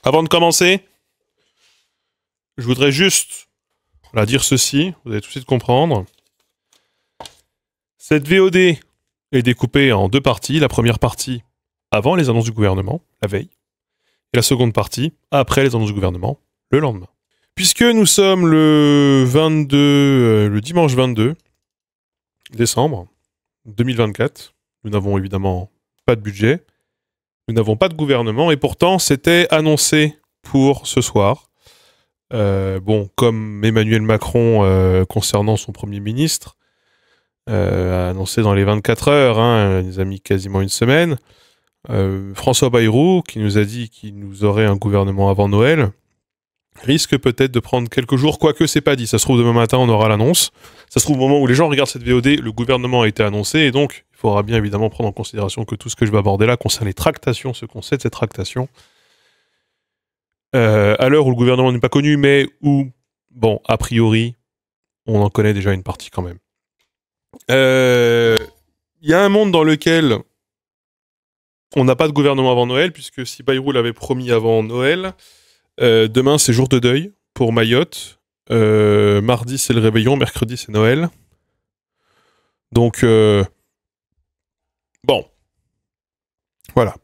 Avant de commencer, je voudrais juste dire ceci, vous allez tout de suite comprendre. Cette VOD est découpée en deux parties. La première partie avant les annonces du gouvernement, la veille, et la seconde partie après les annonces du gouvernement, le lendemain. Puisque nous sommes le dimanche 22 décembre 2024, nous n'avons évidemment pas de budget, nous n'avons pas de gouvernement, et pourtant c'était annoncé pour ce soir. Comme Emmanuel Macron, concernant son Premier ministre, a annoncé dans les 24 heures, il nous a mis quasiment une semaine, François Bayrou, qui nous a dit qu'il nous aurait un gouvernement avant Noël, risque peut-être de prendre quelques jours, quoique c'est pas dit. Ça se trouve demain matin on aura l'annonce. Ça se trouve au moment où les gens regardent cette VOD, le gouvernement a été annoncé, et donc il faudra bien évidemment prendre en considération que tout ce que je vais aborder là concerne les tractations, ce qu'on sait de ces tractations. À l'heure où le gouvernement n'est pas connu, mais où, a priori, on en connaît déjà une partie quand même. Il y a un monde dans lequel on n'a pas de gouvernement avant Noël, puisque si Bayrou l'avait promis avant Noël, demain c'est jour de deuil pour Mayotte, mardi c'est le réveillon, mercredi c'est Noël. Donc, voilà.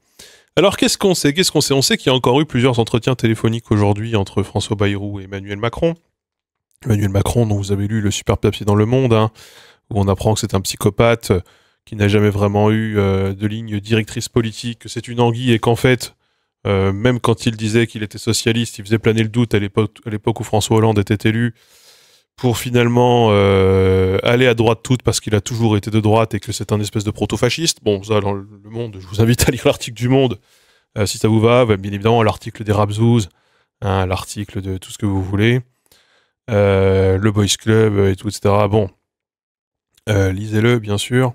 Alors qu'est-ce qu'on sait ? On sait qu'il y a encore eu plusieurs entretiens téléphoniques aujourd'hui entre François Bayrou et Emmanuel Macron. Emmanuel Macron, dont vous avez lu le super papier dans Le Monde, où on apprend que c'est un psychopathe qui n'a jamais vraiment eu de ligne directrice politique, que c'est une anguille et qu'en fait, même quand il disait qu'il était socialiste, il faisait planer le doute à l'époque où François Hollande était élu, pour finalement aller à droite toute parce qu'il a toujours été de droite et que c'est un espèce de proto-fasciste. Bon, ça, dans Le Monde, je vous invite à lire l'article du Monde, si ça vous va, bien évidemment l'article des Rabzouz, l'article de tout ce que vous voulez, le Boys Club et tout, etc. Bon, lisez-le, bien sûr.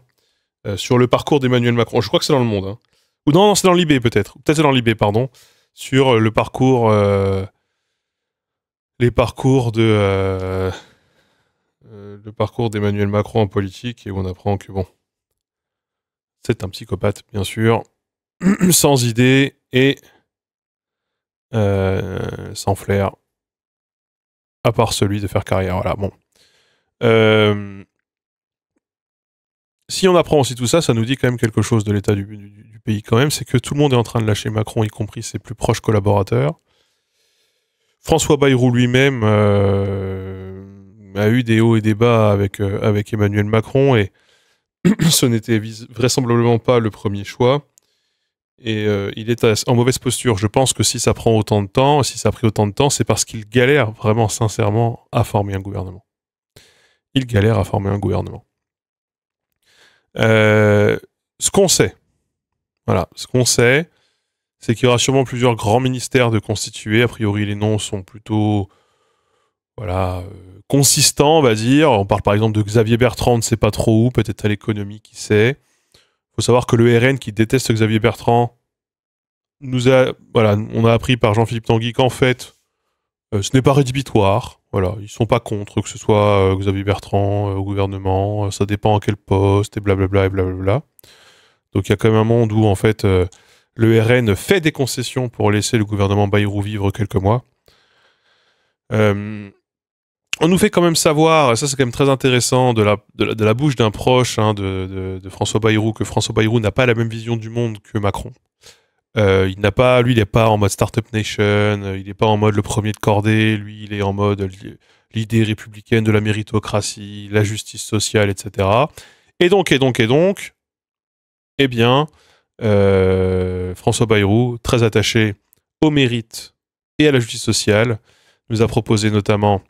Sur le parcours d'Emmanuel Macron, je crois que c'est dans Le Monde, ou non, c'est dans Libé peut-être c'est dans Libé, pardon, sur le parcours, le parcours d'Emmanuel Macron en politique, et où on apprend que c'est un psychopathe, bien sûr, sans idée et sans flair, à part celui de faire carrière. Voilà, bon. Si on apprend aussi tout ça, ça nous dit quand même quelque chose de l'état du pays quand même, c'est que tout le monde est en train de lâcher Macron, y compris ses plus proches collaborateurs. François Bayrou lui-même a eu des hauts et des bas avec Emmanuel Macron, et ce n'était vraisemblablement pas le premier choix. Et il est en mauvaise posture. Je pense que si ça prend autant de temps, si ça a pris autant de temps, c'est parce qu'il galère vraiment sincèrement à former un gouvernement. Il galère à former un gouvernement. Ce qu'on sait, c'est qu'il y aura sûrement plusieurs grands ministères de constituer. A priori, les noms sont plutôt, consistants, on va dire. On parle par exemple de Xavier Bertrand, on ne sait pas trop où, peut-être à l'économie, qui sait. Il faut savoir que le RN, qui déteste Xavier Bertrand, on a appris par Jean-Philippe Tanguy qu'en fait, ce n'est pas rédhibitoire. Voilà, ils sont pas contre que ce soit Xavier Bertrand au gouvernement, ça dépend à quel poste, et blablabla, et blablabla. Donc il y a quand même un monde où, en fait, le RN fait des concessions pour laisser le gouvernement Bayrou vivre quelques mois. On nous fait quand même savoir, ça c'est quand même très intéressant, de la bouche d'un proche de François Bayrou, que François Bayrou n'a pas la même vision du monde que Macron. Il n'est pas en mode Startup Nation, il n'est pas en mode le premier de cordée, lui il est en mode l'idée républicaine de la méritocratie, la justice sociale, etc. Et donc, François Bayrou, très attaché au mérite et à la justice sociale, nous a proposé notamment,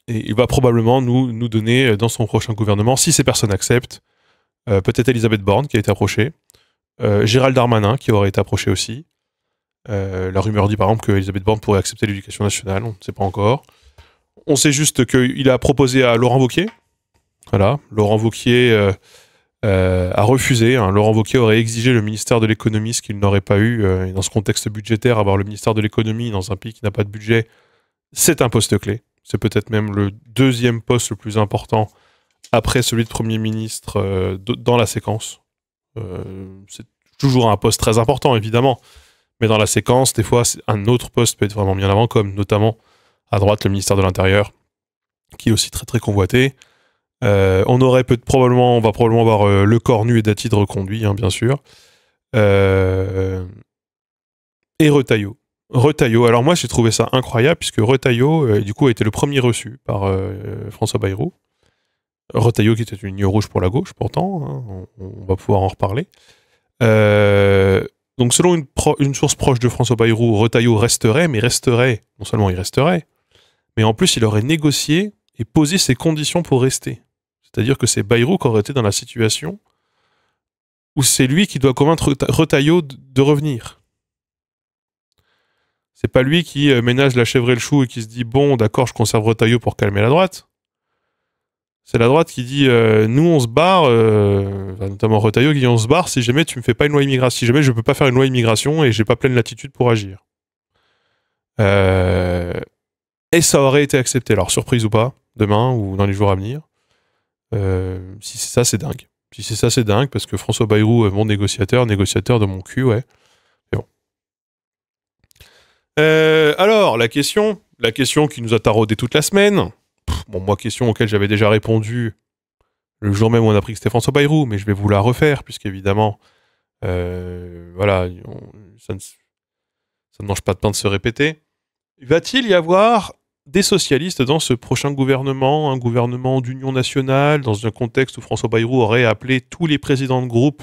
et il va probablement nous donner dans son prochain gouvernement, si ces personnes acceptent, peut-être Elisabeth Borne qui a été approchée, Gérald Darmanin qui aurait été approché aussi. La rumeur dit par exemple que Elisabeth Borne pourrait accepter l'éducation nationale, on ne sait pas encore. On sait juste qu'il a proposé à Laurent Wauquiez. Voilà, Laurent Wauquiez a refusé. Laurent Wauquiez aurait exigé le ministère de l'économie, ce qu'il n'aurait pas eu. Et dans ce contexte budgétaire, avoir le ministère de l'économie dans un pays qui n'a pas de budget, c'est un poste clé. C'est peut-être même le deuxième poste le plus important après celui de Premier ministre dans la séquence. C'est toujours un poste très important, évidemment, Mais dans la séquence, des fois, un autre poste peut être vraiment mis en avant, comme notamment à droite le ministère de l'Intérieur, qui est aussi très très convoité. On va probablement avoir le Cornu et Dati de reconduit, hein, bien sûr. Et Retailleau. Alors moi j'ai trouvé ça incroyable, puisque Retailleau, du coup, a été le premier reçu par François Bayrou. Retailleau qui était une ligne rouge pour la gauche, pourtant, hein, on va pouvoir en reparler. Donc selon une source proche de François Bayrou, Retailleau resterait, non seulement il resterait, mais en plus il aurait négocié et posé ses conditions pour rester. C'est-à-dire que c'est Bayrou qui aurait été dans la situation où c'est lui qui doit convaincre Retailleau de revenir. C'est pas lui qui ménage la chèvre et le chou et qui se dit « Bon, d'accord, je conserve Retailleau pour calmer la droite ». C'est la droite qui dit nous on se barre, notamment Retailleau qui dit on se barre si jamais tu me fais pas une loi immigration, si jamais je peux pas faire une loi immigration et j'ai pas pleine latitude pour agir. Et ça aurait été accepté, alors surprise ou pas, demain ou dans les jours à venir. Si c'est ça, c'est dingue. Si c'est ça, c'est dingue, parce que François Bayrou, mon négociateur de mon cul, ouais. Mais bon. Alors, la question qui nous a taraudé toute la semaine. Bon, moi, question auquel j'avais déjà répondu le jour même où on a appris que c'était François Bayrou, mais je vais vous la refaire, puisqu'évidemment, voilà, ça ne mange pas de pain de se répéter. Va-t-il y avoir des socialistes dans ce prochain gouvernement, un gouvernement d'union nationale, dans un contexte où François Bayrou aurait appelé tous les présidents de groupe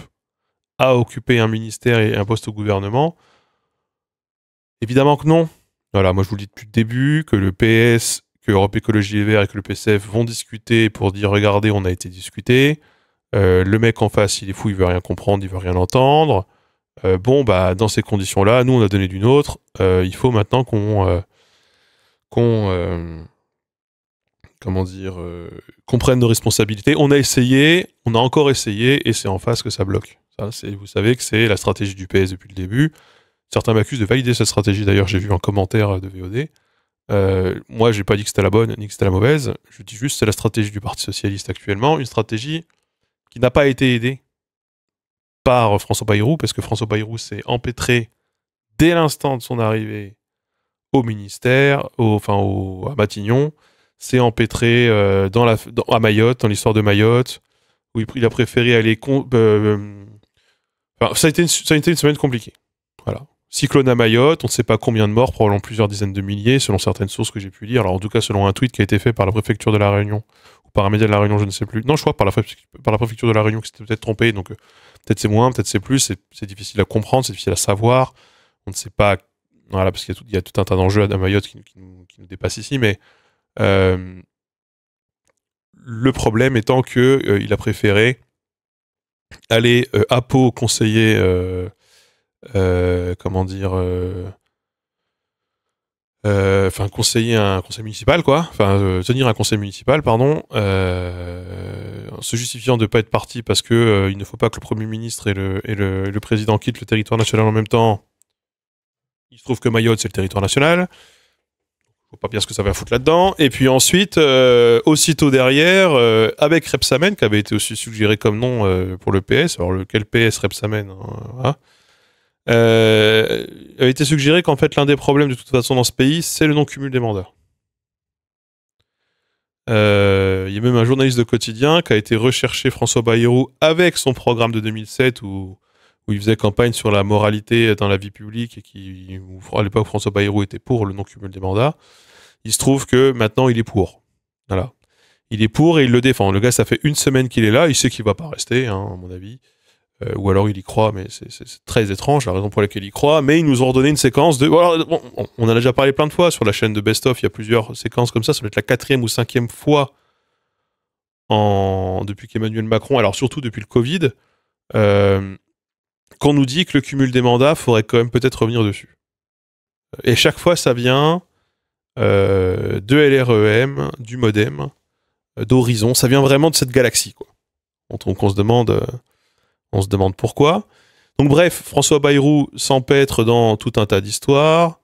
à occuper un ministère et un poste au gouvernement? Évidemment que non. Voilà, moi je vous le dis depuis le début, que le PS, que Europe Écologie Les Verts et que le PCF vont discuter pour dire regardez, on a été discuté. Le mec en face, il est fou, il veut rien comprendre, il veut rien entendre. Bon, bah dans ces conditions-là, nous on a donné d'une autre. Il faut maintenant qu'on prenne nos responsabilités. On a essayé, on a encore essayé, et c'est en face que ça bloque. Ça, vous savez que c'est la stratégie du PS depuis le début. Certains m'accusent de valider cette stratégie. D'ailleurs, j'ai vu un commentaire de VOD. Moi, j'ai pas dit que c'était la bonne ni que c'était la mauvaise. Je dis juste que c'est la stratégie du Parti Socialiste actuellement, une stratégie qui n'a pas été aidée par François Bayrou, parce que François Bayrou s'est empêtré dès l'instant de son arrivée au ministère, à Matignon, s'est empêtré à Mayotte, dans l'histoire de Mayotte, où il a préféré aller... ça a été une semaine compliquée. Voilà. Cyclone à Mayotte, on ne sait pas combien de morts, probablement plusieurs dizaines de milliers, selon certaines sources que j'ai pu lire. Alors en tout cas, selon un tweet qui a été fait par la préfecture de La Réunion, ou par un média de La Réunion, je ne sais plus. Non, je crois par la préfecture de La Réunion qui s'était peut-être trompé, donc peut-être c'est moins, peut-être c'est plus, c'est difficile à comprendre, c'est difficile à savoir. On ne sait pas, voilà, parce qu'il y a tout un tas d'enjeux à Mayotte qui nous dépassent ici, mais le problème étant que il a préféré aller à Pau conseiller... conseiller un conseil municipal, quoi. Tenir un conseil municipal, pardon, se justifiant de ne pas être parti parce que il ne faut pas que le Premier ministre et le président quittent le territoire national en même temps. Il se trouve que Mayotte, c'est le territoire national. Je vois pas bien ce que ça va foutre là-dedans. Et puis ensuite, aussitôt derrière, avec Rebsamen, qui avait été aussi suggéré comme nom pour le PS. Alors, lequel PS Rebsamen, hein, voilà. Avait été suggéré qu'en fait l'un des problèmes de toute façon dans ce pays, c'est le non-cumul des mandats. Il y a même un journaliste de quotidien qui a été recherché François Bayrou avec son programme de 2007 où il faisait campagne sur la moralité dans la vie publique et où à l'époque François Bayrou était pour le non-cumul des mandats. Il se trouve que maintenant il est pour. Voilà. Il est pour et il le défend. Le gars, ça fait une semaine qu'il est là, il sait qu'il va pas rester, hein, à mon avis. Ou alors il y croit, mais c'est très étrange, la raison pour laquelle il y croit, mais ils nous ont redonné une séquence de... Voilà, bon, on en a déjà parlé plein de fois sur la chaîne de Best Of, il y a plusieurs séquences comme ça doit être la 4e ou 5e fois depuis qu'Emmanuel Macron, alors surtout depuis le Covid, qu'on nous dit que le cumul des mandats, faudrait quand même peut-être revenir dessus. Et chaque fois, ça vient de LREM, du Modem, d'Horizon, ça vient vraiment de cette galaxie, quoi. Donc on se demande pourquoi. Donc bref, François Bayrou s'empêtre dans tout un tas d'histoires,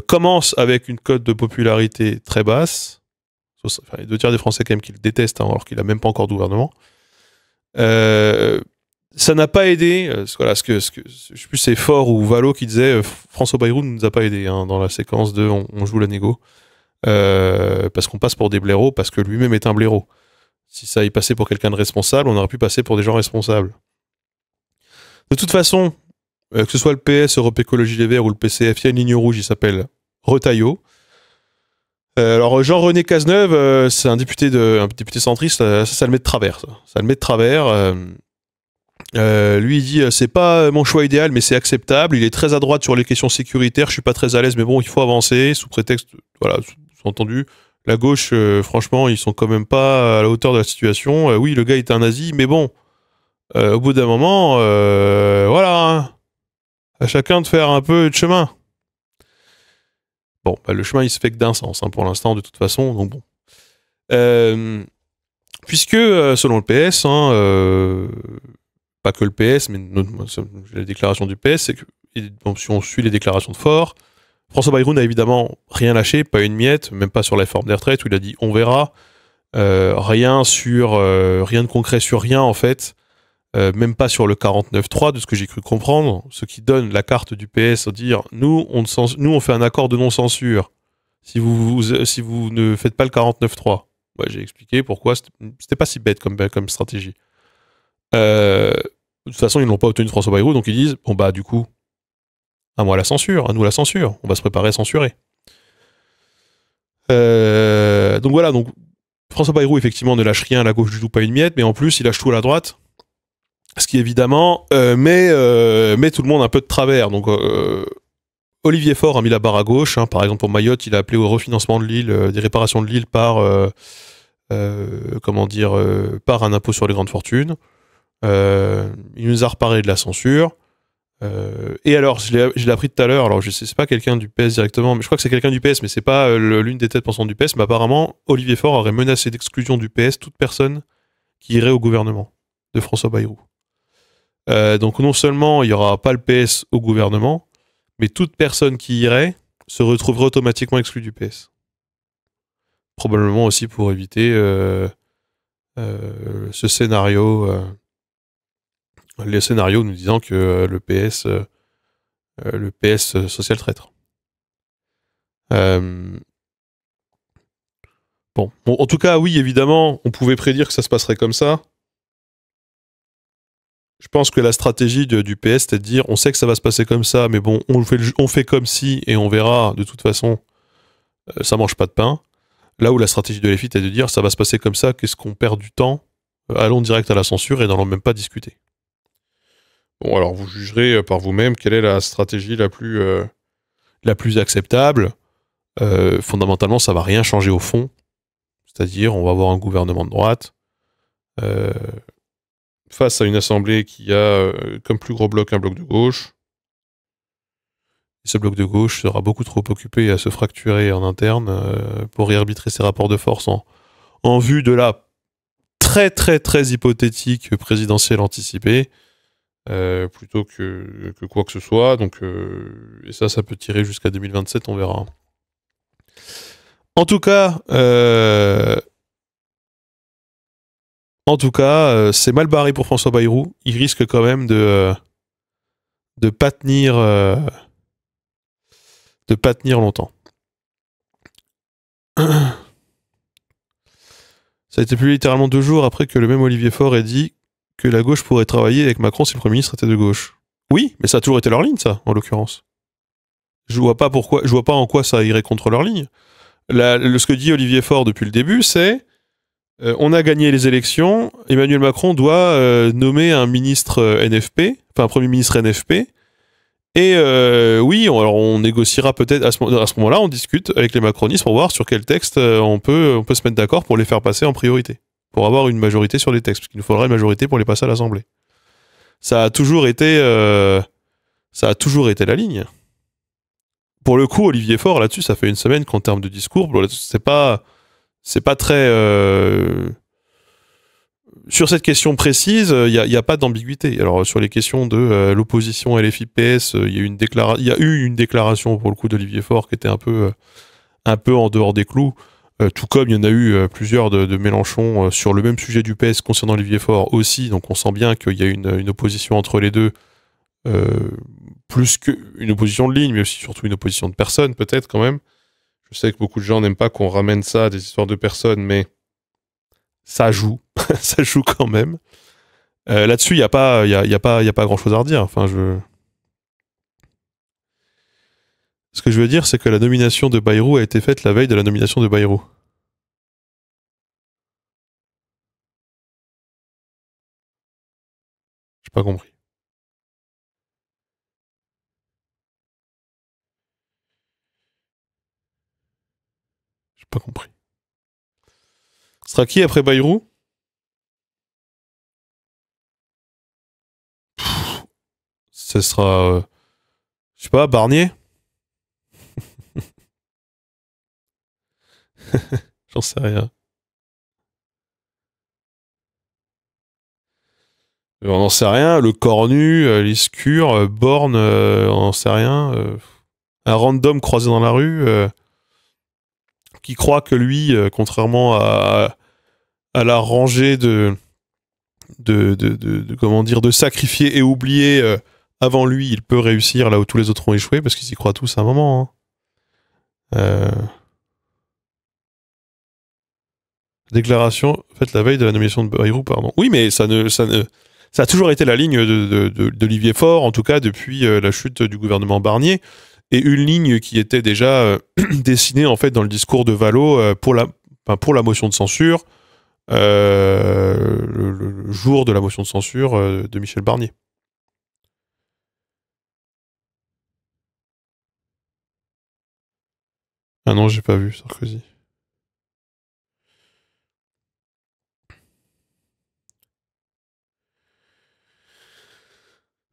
commence avec une cote de popularité très basse, les 2 tiers des Français quand même qui le détestent, hein, alors qu'il n'a même pas encore de gouvernement, ça n'a pas aidé. Voilà, je sais plus c'est Fort ou Valo qui disait François Bayrou ne nous a pas aidé dans la séquence de on joue la négo. Parce qu'on passe pour des blaireaux, parce que lui-même est un blaireau. Si ça y passait pour quelqu'un de responsable, on aurait pu passer pour des gens responsables. De toute façon, que ce soit le PS, Europe Écologie Les Verts ou le PCF, il y a une ligne rouge, il s'appelle Retailleau. Alors Jean-René Cazeneuve, c'est un député centriste, ça le met de travers. Ça le met de travers. Lui il dit c'est pas mon choix idéal mais c'est acceptable. Il est très à droite sur les questions sécuritaires. Je suis pas très à l'aise mais bon il faut avancer sous prétexte voilà sous-entendu. La gauche franchement ils sont quand même pas à la hauteur de la situation. Oui le gars est un nazi mais bon au bout d'un moment voilà hein, à chacun de faire un peu de chemin. Bon, bah, le chemin, il se fait que d'un sens, hein, pour l'instant, de toute façon, donc bon. Puisque, selon le PS, hein, pas que le PS, mais la déclaration du PS, c'est que, donc, si on suit les déclarations de Faure, François Bayrou n'a évidemment rien lâché, pas une miette, même pas sur la réforme des retraites, où il a dit « on verra rien de concret sur rien, en fait. Même pas sur le 49.3, de ce que j'ai cru comprendre, ce qui donne la carte du PS à dire nous on fait un accord de non-censure si vous ne faites pas le 49.3. Ouais, j'ai expliqué pourquoi c'était pas si bête comme stratégie. De toute façon, ils n'ont pas obtenu de François Bayrou, donc ils disent bon bah du coup, à moi la censure, à nous la censure, on va se préparer à censurer. Donc voilà, donc François Bayrou effectivement ne lâche rien à la gauche du tout, pas une miette, mais en plus il lâche tout à la droite. Ce qui évidemment met tout le monde un peu de travers. Donc Olivier Faure a mis la barre à gauche. Hein. Par exemple pour Mayotte, il a appelé au refinancement de l'île, des réparations de l'île par par un impôt sur les grandes fortunes. Il nous a reparlé de la censure. Et alors, je l'ai appris tout à l'heure. Alors je sais c'est pas quelqu'un du PS directement, mais je crois que c'est quelqu'un du PS, mais c'est pas l'une des têtes pensantes du PS. Mais apparemment, Olivier Faure aurait menacé d'exclusion du PS toute personne qui irait au gouvernement de François Bayrou. Donc non seulement il n'y aura pas le PS au gouvernement, mais toute personne qui irait se retrouverait automatiquement exclue du PS. Probablement aussi pour éviter ce scénario, les scénarios nous disant que le PS social traître. Bon, en tout cas, oui, évidemment, on pouvait prédire que ça se passerait comme ça. Je pense que la stratégie du PS, c'est de dire on sait que ça va se passer comme ça, mais bon, on fait comme si et on verra, de toute façon, ça mange pas de pain. Là où la stratégie de l'EFIT est de dire ça va se passer comme ça, qu'est-ce qu'on perd du temps, allons direct à la censure et n'allons même pas discuter. Bon, alors vous jugerez par vous-même quelle est la stratégie la plus acceptable. Fondamentalement, ça va rien changer au fond. C'est-à-dire, on va avoir un gouvernement de droite. Face à une assemblée qui a comme plus gros bloc un bloc de gauche. Et ce bloc de gauche sera beaucoup trop occupé à se fracturer en interne pour réarbitrer ses rapports de force en vue de la très très très hypothétique présidentielle anticipée, plutôt que quoi que ce soit. Donc, et ça peut tirer jusqu'à 2027, on verra. En tout cas, c'est mal barré pour François Bayrou. Il risque quand même de pas tenir longtemps. Ça a été publié littéralement 2 jours après que le même Olivier Faure ait dit que la gauche pourrait travailler avec Macron si le Premier ministre était de gauche. Oui, mais ça a toujours été leur ligne, ça, en l'occurrence. Je vois pas en quoi ça irait contre leur ligne. Ce que dit Olivier Faure depuis le début, c'est on a gagné les élections, Emmanuel Macron doit nommer un ministre NFP, enfin un Premier ministre NFP, et oui, alors on négociera peut-être à ce moment-là, on discute avec les macronistes pour voir sur quel texte on peut se mettre d'accord pour les faire passer en priorité, pour avoir une majorité sur les textes, parce qu'il nous faudra une majorité pour les passer à l'Assemblée. Ça a toujours été la ligne. Pour le coup, Olivier Faure, là-dessus, ça fait une semaine qu'en termes de discours, c'est pas très... Sur cette question précise, il n'y a pas d'ambiguïté. Alors, sur les questions de l'opposition LFI-PS, il y a eu une déclaration, pour le coup, d'Olivier Faure qui était un peu en dehors des clous, Tout comme il y en a eu plusieurs de Mélenchon sur le même sujet du PS concernant Olivier Faure aussi, donc on sent bien qu'il y a une opposition entre les deux, plus qu'une opposition de ligne, mais aussi surtout une opposition de personnes peut-être quand même. Je sais que beaucoup de gens n'aiment pas qu'on ramène ça à des histoires de personnes, mais ça joue, ça joue quand même. Là-dessus, il y a pas grand-chose à redire. Enfin, ce que je veux dire, c'est que la nomination de Bayrou a été faite la veille de la nomination de Bayrou. J'ai pas compris. J'ai pas compris. Ce sera qui après Bayrou? Ce sera, je sais pas, Barnier? J'en sais rien. On n'en sait rien. Le Cornu, Lescure, Borne, on n'en sait rien. Un random croisé dans la rue qui croit que lui, contrairement à la rangée comment dire, de sacrifier et oublier avant lui, il peut réussir là où tous les autres ont échoué parce qu'ils y croient tous à un moment. Hein. Déclaration faite la veille de la nomination de Bayrou, pardon. Oui, mais ça a toujours été la ligne d'Olivier Faure, en tout cas depuis la chute du gouvernement Barnier, et une ligne qui était déjà dessinée en fait dans le discours de Vallot pour la motion de censure, le jour de la motion de censure de Michel Barnier. Ah non, j'ai pas vu Sarkozy.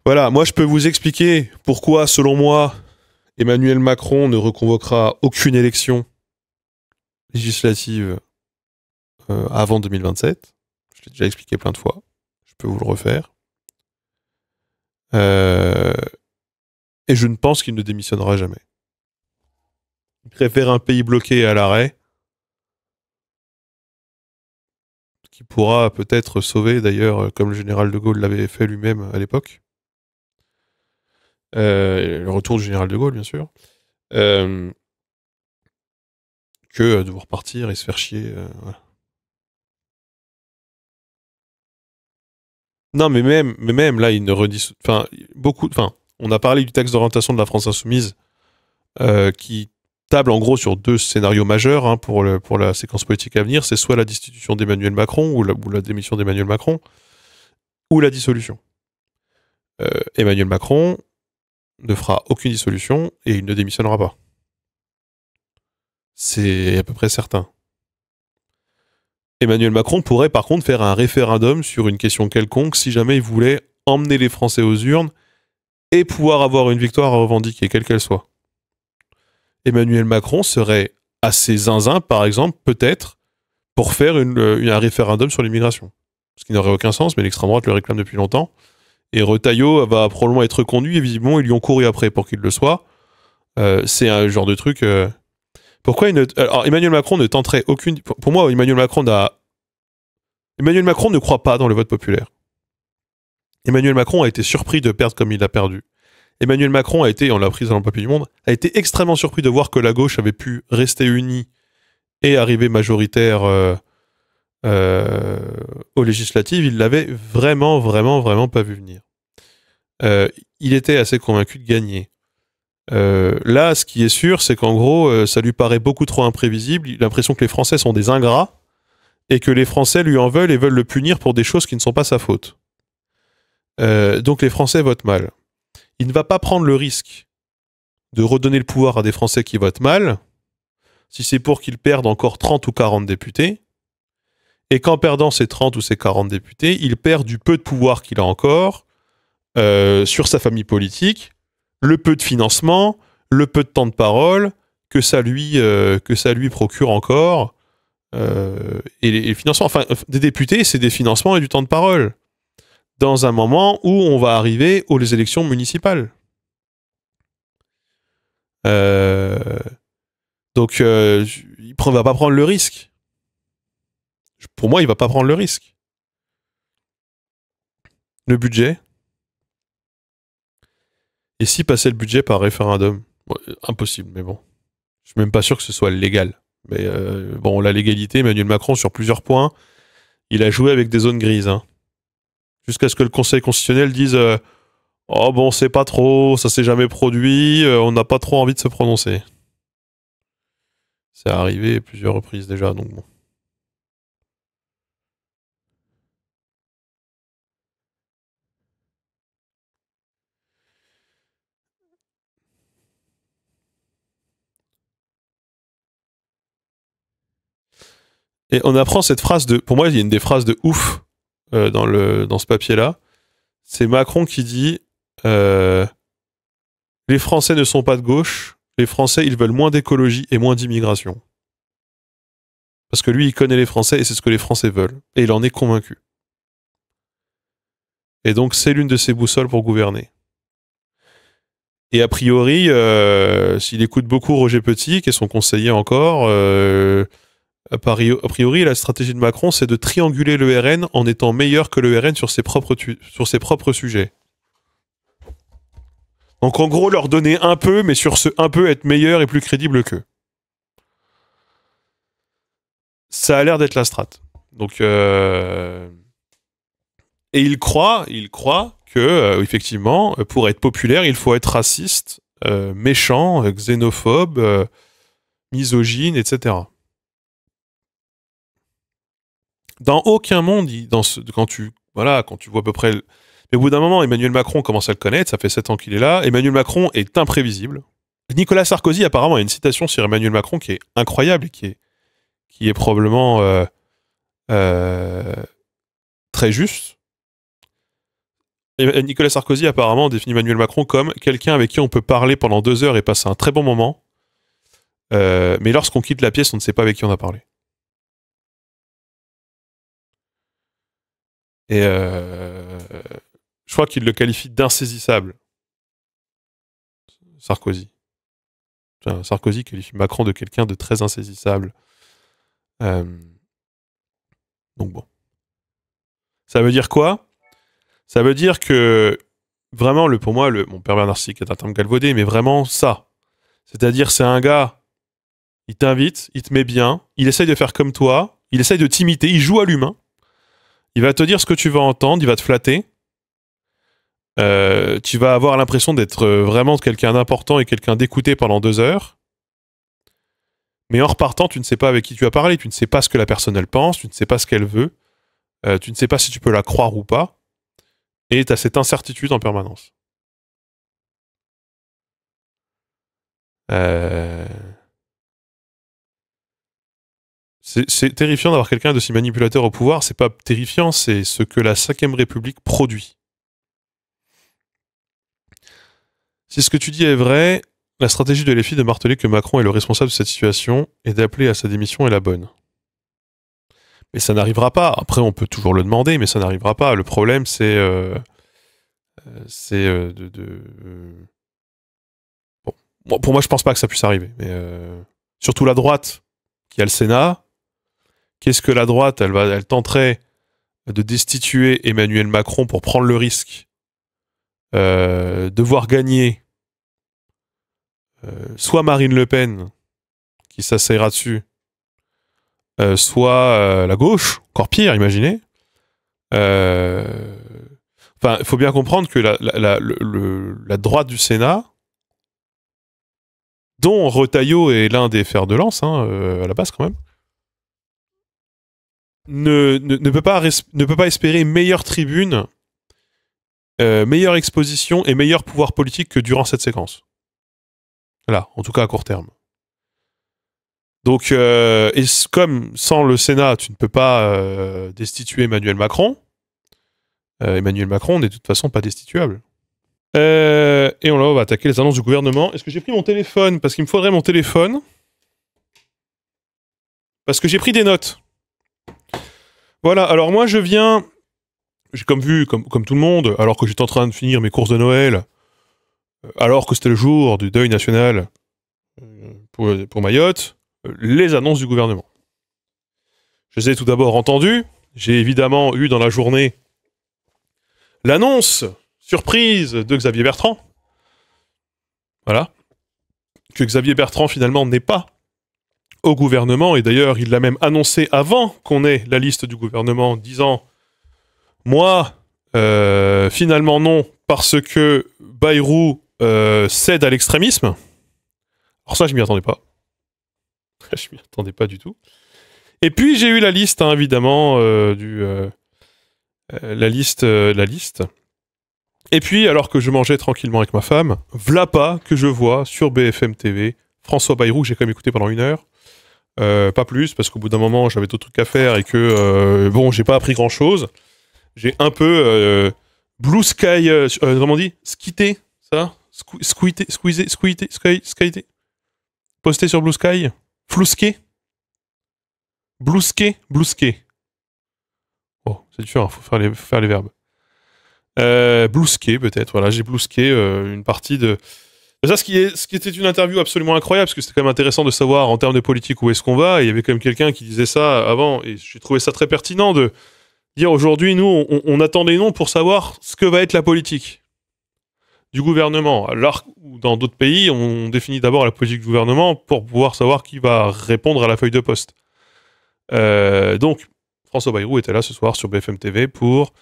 Voilà, moi je peux vous expliquer pourquoi, selon moi, Emmanuel Macron ne reconvoquera aucune élection législative avant 2027. Je l'ai déjà expliqué plein de fois. Je peux vous le refaire. Et je ne pense qu'il ne démissionnera jamais. Il préfère un pays bloqué à l'arrêt, qui pourra peut-être sauver d'ailleurs, comme le général de Gaulle l'avait fait lui-même à l'époque. Le retour du général de Gaulle, bien sûr. Que de devoir partir et se faire chier. Voilà. Non, mais même là, il ne redit. Enfin, on a parlé du texte d'orientation de la France Insoumise, qui table en gros sur deux scénarios majeurs hein, pour la séquence politique à venir. C'est soit la destitution d'Emmanuel Macron ou la démission d'Emmanuel Macron, ou la dissolution. Emmanuel Macron ne fera aucune dissolution et il ne démissionnera pas. C'est à peu près certain. Emmanuel Macron pourrait par contre faire un référendum sur une question quelconque si jamais il voulait emmener les Français aux urnes et pouvoir avoir une victoire à revendiquer, quelle qu'elle soit. Emmanuel Macron serait assez zinzin, par exemple, peut-être, pour faire un référendum sur l'immigration. Ce qui n'aurait aucun sens, mais l'extrême droite le réclame depuis longtemps. Et Retailleau va probablement être reconduit, et visiblement, ils lui ont couru après pour qu'il le soit. C'est un genre de truc... Pourquoi Alors, Emmanuel Macron ne tenterait aucune... Pour moi, Emmanuel Macron ne croit pas dans le vote populaire. Emmanuel Macron a été surpris de perdre comme il a perdu. Emmanuel Macron a été, on l'a pris dans le papier du Monde, a été extrêmement surpris de voir que la gauche avait pu rester unie et arriver majoritaire aux législatives. Il l'avait vraiment pas vu venir. Il était assez convaincu de gagner. Là, ce qui est sûr, c'est qu'en gros, ça lui paraît beaucoup trop imprévisible. Il a l'impression que les Français sont des ingrats et que les Français lui en veulent et veulent le punir pour des choses qui ne sont pas sa faute. Donc les Français votent mal. Il ne va pas prendre le risque de redonner le pouvoir à des Français qui votent mal, si c'est pour qu'ils perdent encore 30 ou 40 députés, et qu'en perdant ces 30 ou ces 40 députés, il perd du peu de pouvoir qu'il a encore sur sa famille politique, le peu de financement, le peu de temps de parole que ça lui procure encore, et les financements, enfin, des députés, c'est des financements et du temps de parole, dans un moment où on va arriver aux élections municipales. Donc, va pas prendre le risque. Pour moi, il va pas prendre le risque. Le budget. Et si passer le budget par référendum? Impossible, mais bon. Je suis même pas sûr que ce soit légal. Mais bon, la légalité, Emmanuel Macron, sur plusieurs points, il a joué avec des zones grises. Hein. Jusqu'à ce que le Conseil constitutionnel dise oh bon, c'est pas trop, ça s'est jamais produit, on n'a pas trop envie de se prononcer. C'est arrivé à plusieurs reprises déjà, donc bon. Et on apprend cette phrase de... Pour moi, il y a une des phrases de ouf dans ce papier-là. C'est Macron qui dit les Français ne sont pas de gauche, les Français, ils veulent moins d'écologie et moins d'immigration. Parce que lui, il connaît les Français et c'est ce que les Français veulent. Et il en est convaincu. Et donc, c'est l'une de ses boussoles pour gouverner. Et a priori, s'il écoute beaucoup Roger Petit, qui est son conseiller encore... A priori, la stratégie de Macron, c'est de trianguler le RN en étant meilleur que le RN sur ses propres sujets. Donc en gros, leur donner un peu, mais sur ce un peu être meilleur et plus crédible qu'eux. Ça a l'air d'être la strat. Donc, et il croit que, effectivement, pour être populaire, il faut être raciste, méchant, xénophobe, misogyne, etc. Dans aucun monde, quand tu vois à peu près... Mais au bout d'un moment, Emmanuel Macron commence à le connaître, ça fait 7 ans qu'il est là. Emmanuel Macron est imprévisible. Nicolas Sarkozy, apparemment, a une citation sur Emmanuel Macron qui est incroyable et qui est probablement très juste. Et Nicolas Sarkozy, apparemment, définit Emmanuel Macron comme quelqu'un avec qui on peut parler pendant 2 heures et passer un très bon moment. Mais lorsqu'on quitte la pièce, on ne sait pas avec qui on a parlé. Et je crois qu'il le qualifie d'insaisissable. Sarkozy. Enfin, Sarkozy qualifie Macron de quelqu'un de très insaisissable. Donc bon. Ça veut dire quoi? Ça veut dire que vraiment, pour moi, mon pervers narcissique est un terme galvaudé, mais vraiment ça. C'est-à-dire, c'est un gars, il t'invite, il te met bien, il essaye de faire comme toi, il essaye de t'imiter, il joue à l'humain. Il va te dire ce que tu vas entendre, il va te flatter. Tu vas avoir l'impression d'être vraiment quelqu'un d'important et quelqu'un d'écouté pendant 2 heures. Mais en repartant, tu ne sais pas avec qui tu as parlé, tu ne sais pas ce que la personne elle pense, tu ne sais pas ce qu'elle veut, tu ne sais pas si tu peux la croire ou pas, et tu as cette incertitude en permanence. C'est terrifiant d'avoir quelqu'un de si manipulateur au pouvoir, c'est pas terrifiant, c'est ce que la 5ème République produit. Si ce que tu dis est vrai, la stratégie de LFI de marteler que Macron est le responsable de cette situation et d'appeler à sa démission est la bonne. Mais ça n'arrivera pas. Après, on peut toujours le demander, mais ça n'arrivera pas. Le problème, c'est bon, pour moi, je pense pas que ça puisse arriver. Mais surtout la droite, qui a le Sénat. Qu'est-ce que la droite, elle tenterait de destituer Emmanuel Macron pour prendre le risque de voir gagner soit Marine Le Pen, qui s'asseyera dessus, soit la gauche, encore pire, imaginez. Enfin, il faut bien comprendre que la droite du Sénat, dont Retailleau est l'un des fers de lance, à la base quand même, ne peut pas espérer meilleure tribune, meilleure exposition et meilleur pouvoir politique que durant cette séquence. Là, en tout cas à court terme. Donc, et comme sans le Sénat, tu ne peux pas destituer Emmanuel Macron, Emmanuel Macron n'est de toute façon pas destituable. Et on va attaquer les annonces du gouvernement. Est-ce que j'ai pris mon téléphone? Parce qu'il me faudrait mon téléphone. Parce que j'ai pris des notes. Voilà, alors moi je viens... J'ai comme tout le monde, alors que j'étais en train de finir mes courses de Noël, alors que c'était le jour du deuil national pour Mayotte, les annonces du gouvernement. Je les ai tout d'abord entendues. J'ai évidemment eu dans la journée l'annonce surprise de Xavier Bertrand. Voilà. Que Xavier Bertrand finalement n'est pas au gouvernement, et d'ailleurs il l'a même annoncé avant qu'on ait la liste du gouvernement, disant « Moi, finalement non, parce que Bayrou cède à l'extrémisme. » Alors ça, je m'y attendais pas. Je m'y attendais pas du tout. Et puis j'ai eu la liste, hein, évidemment, la liste. Et puis, alors que je mangeais tranquillement avec ma femme, v'là pas que je vois sur BFM TV François Bayrou, j'ai quand même écouté pendant 1 heure. Pas plus, parce qu'au bout d'un moment, j'avais d'autres trucs à faire et que, bon, j'ai pas appris grand-chose. J'ai un peu Blue Sky, comment on dit, skité, ça, squeezé, skyté, posté sur Blue Sky, flousqué, blousqué. Oh, c'est différent, faut faire les verbes. Blousqué, peut-être, voilà, j'ai blousqué une partie de... Ça, ce qui était une interview absolument incroyable, parce que c'était quand même intéressant de savoir en termes de politique où est-ce qu'on va, et il y avait quand même quelqu'un qui disait ça avant, et j'ai trouvé ça très pertinent de dire aujourd'hui, nous, on attend des noms pour savoir ce que va être la politique du gouvernement. Alors, dans d'autres pays, on définit d'abord la politique du gouvernement pour pouvoir savoir qui va répondre à la feuille de poste. Donc, François Bayrou était là ce soir sur BFM TV pour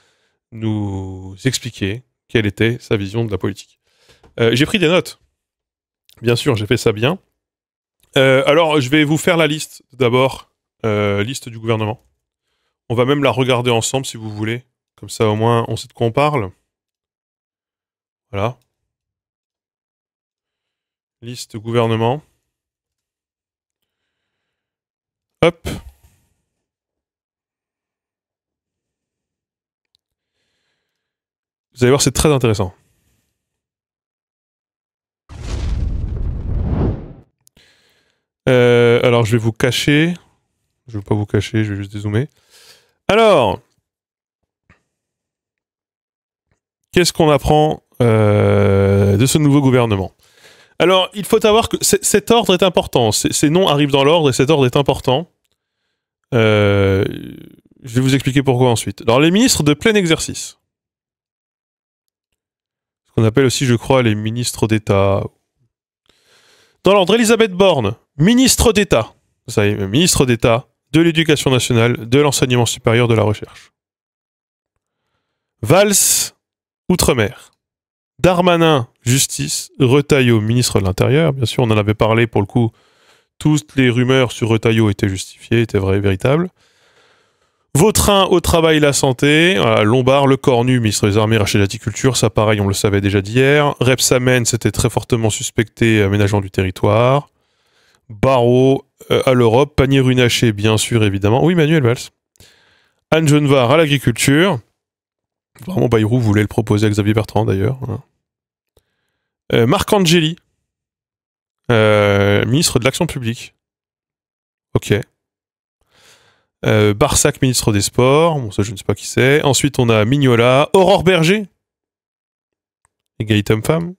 nous expliquer quelle était sa vision de la politique. J'ai pris des notes. Bien sûr, j'ai fait ça bien. Alors, je vais vous faire la liste d'abord, liste du gouvernement. On va même la regarder ensemble si vous voulez. Comme ça, au moins, on sait de quoi on parle. Voilà. Liste gouvernement. Hop. Vous allez voir, c'est très intéressant. Alors, je vais vous cacher. Je ne vais pas vous cacher, je vais juste dézoomer. Alors, qu'est-ce qu'on apprend de ce nouveau gouvernement? Alors, il faut savoir que cet ordre est important. Ces noms arrivent dans l'ordre et cet ordre est important. Je vais vous expliquer pourquoi ensuite. Alors, les ministres de plein exercice. Ce qu'on appelle aussi, je crois, les ministres d'État. Dans l'ordre, Elisabeth Borne, ministre d'État. Ça y est, ministre d'État de l'Éducation nationale, de l'enseignement supérieur, de la recherche. Valls, Outre-mer. Darmanin, justice. Retailleau, ministre de l'Intérieur. Bien sûr, on en avait parlé pour le coup. Toutes les rumeurs sur Retailleau étaient justifiées, étaient vraies, véritables. Vautrin, au travail, la santé. Voilà, Lombard, le Cornu, ministre des Armées, Rachel Culture. Ça, pareil, on le savait déjà d'hier. Rebsamen, c'était très fortement suspecté, aménagement du territoire. Barrot, à l'Europe. Pannier-Runacher, bien sûr, évidemment. Oui, Manuel Valls. Anne Genevard, à l'agriculture. Vraiment, Bayrou voulait le proposer à Xavier Bertrand, d'ailleurs. Marc Angeli, ministre de l'Action publique. Ok. Barsac, ministre des Sports. Bon, ça, je ne sais pas qui c'est. Ensuite, on a Mignola. Aurore Berger. Égalité homme-femme.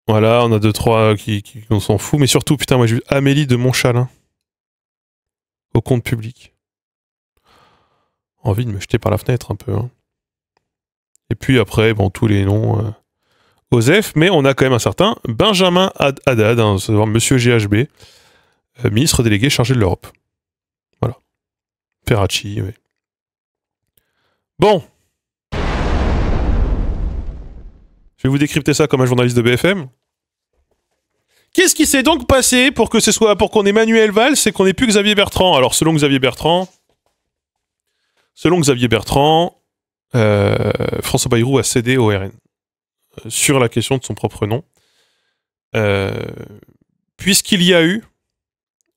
Voilà, on a 2-3 qui on s'en fout. Mais surtout, putain, moi, j'ai vu Amélie de Montchalin. Au compte public. Envie de me jeter par la fenêtre un peu. Hein. Et puis après, bon, tous les noms... Osef, mais on a quand même un certain Benjamin Haddad, hein, monsieur GHB, ministre délégué chargé de l'Europe. Voilà. Ferracci, oui. Bon. Je vais vous décrypter ça comme un journaliste de BFM. Qu'est-ce qui s'est donc passé pour qu'on ait Manuel Valls et qu'on ait plus Xavier Bertrand? Alors, selon Xavier Bertrand, François Bayrou a cédé au RN sur la question de son propre nom. Puisqu'il y a eu...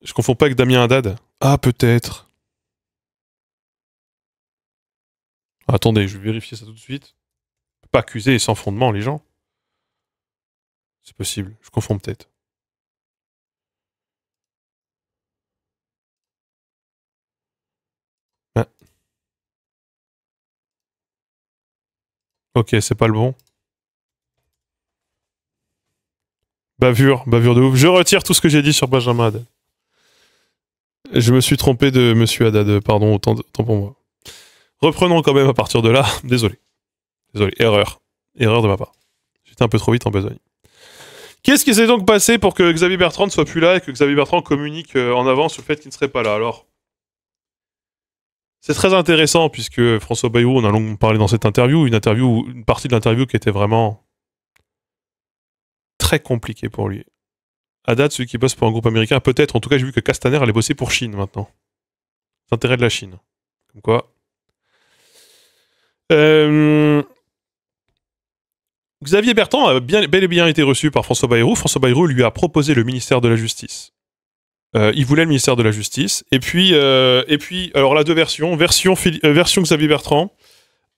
Je confonds pas avec Damien Haddad. Ah, peut-être. Attendez, je vais vérifier ça tout de suite. On peut pas accuser sans fondement les gens. C'est possible, je confonds peut-être. Ah. Ok, c'est pas le bon. Bavure de ouf. Je retire tout ce que j'ai dit sur Benjamin Haddad. Je me suis trompé de Monsieur Haddad, pardon, autant pour moi. Reprenons quand même à partir de là. Désolé, erreur de ma part. J'étais un peu trop vite en besogne. Qu'est-ce qui s'est donc passé pour que Xavier Bertrand ne soit plus là et que Xavier Bertrand communique en avance sur le fait qu'il ne serait pas là? Alors, c'est très intéressant puisque François Bayrou, on a longuement parlé dans cette interview, une partie de l'interview qui était vraiment très compliquée pour lui. Haddad, celui qui bosse pour un groupe américain, peut-être, en tout cas j'ai vu que Castaner allait bosser pour Chine maintenant. L'intérêt de la Chine. Comme quoi. Xavier Bertrand a bel et bien été reçu par François Bayrou. François Bayrou lui a proposé le ministère de la Justice. Il voulait le ministère de la Justice. Et puis alors là, deux versions. Version Xavier Bertrand.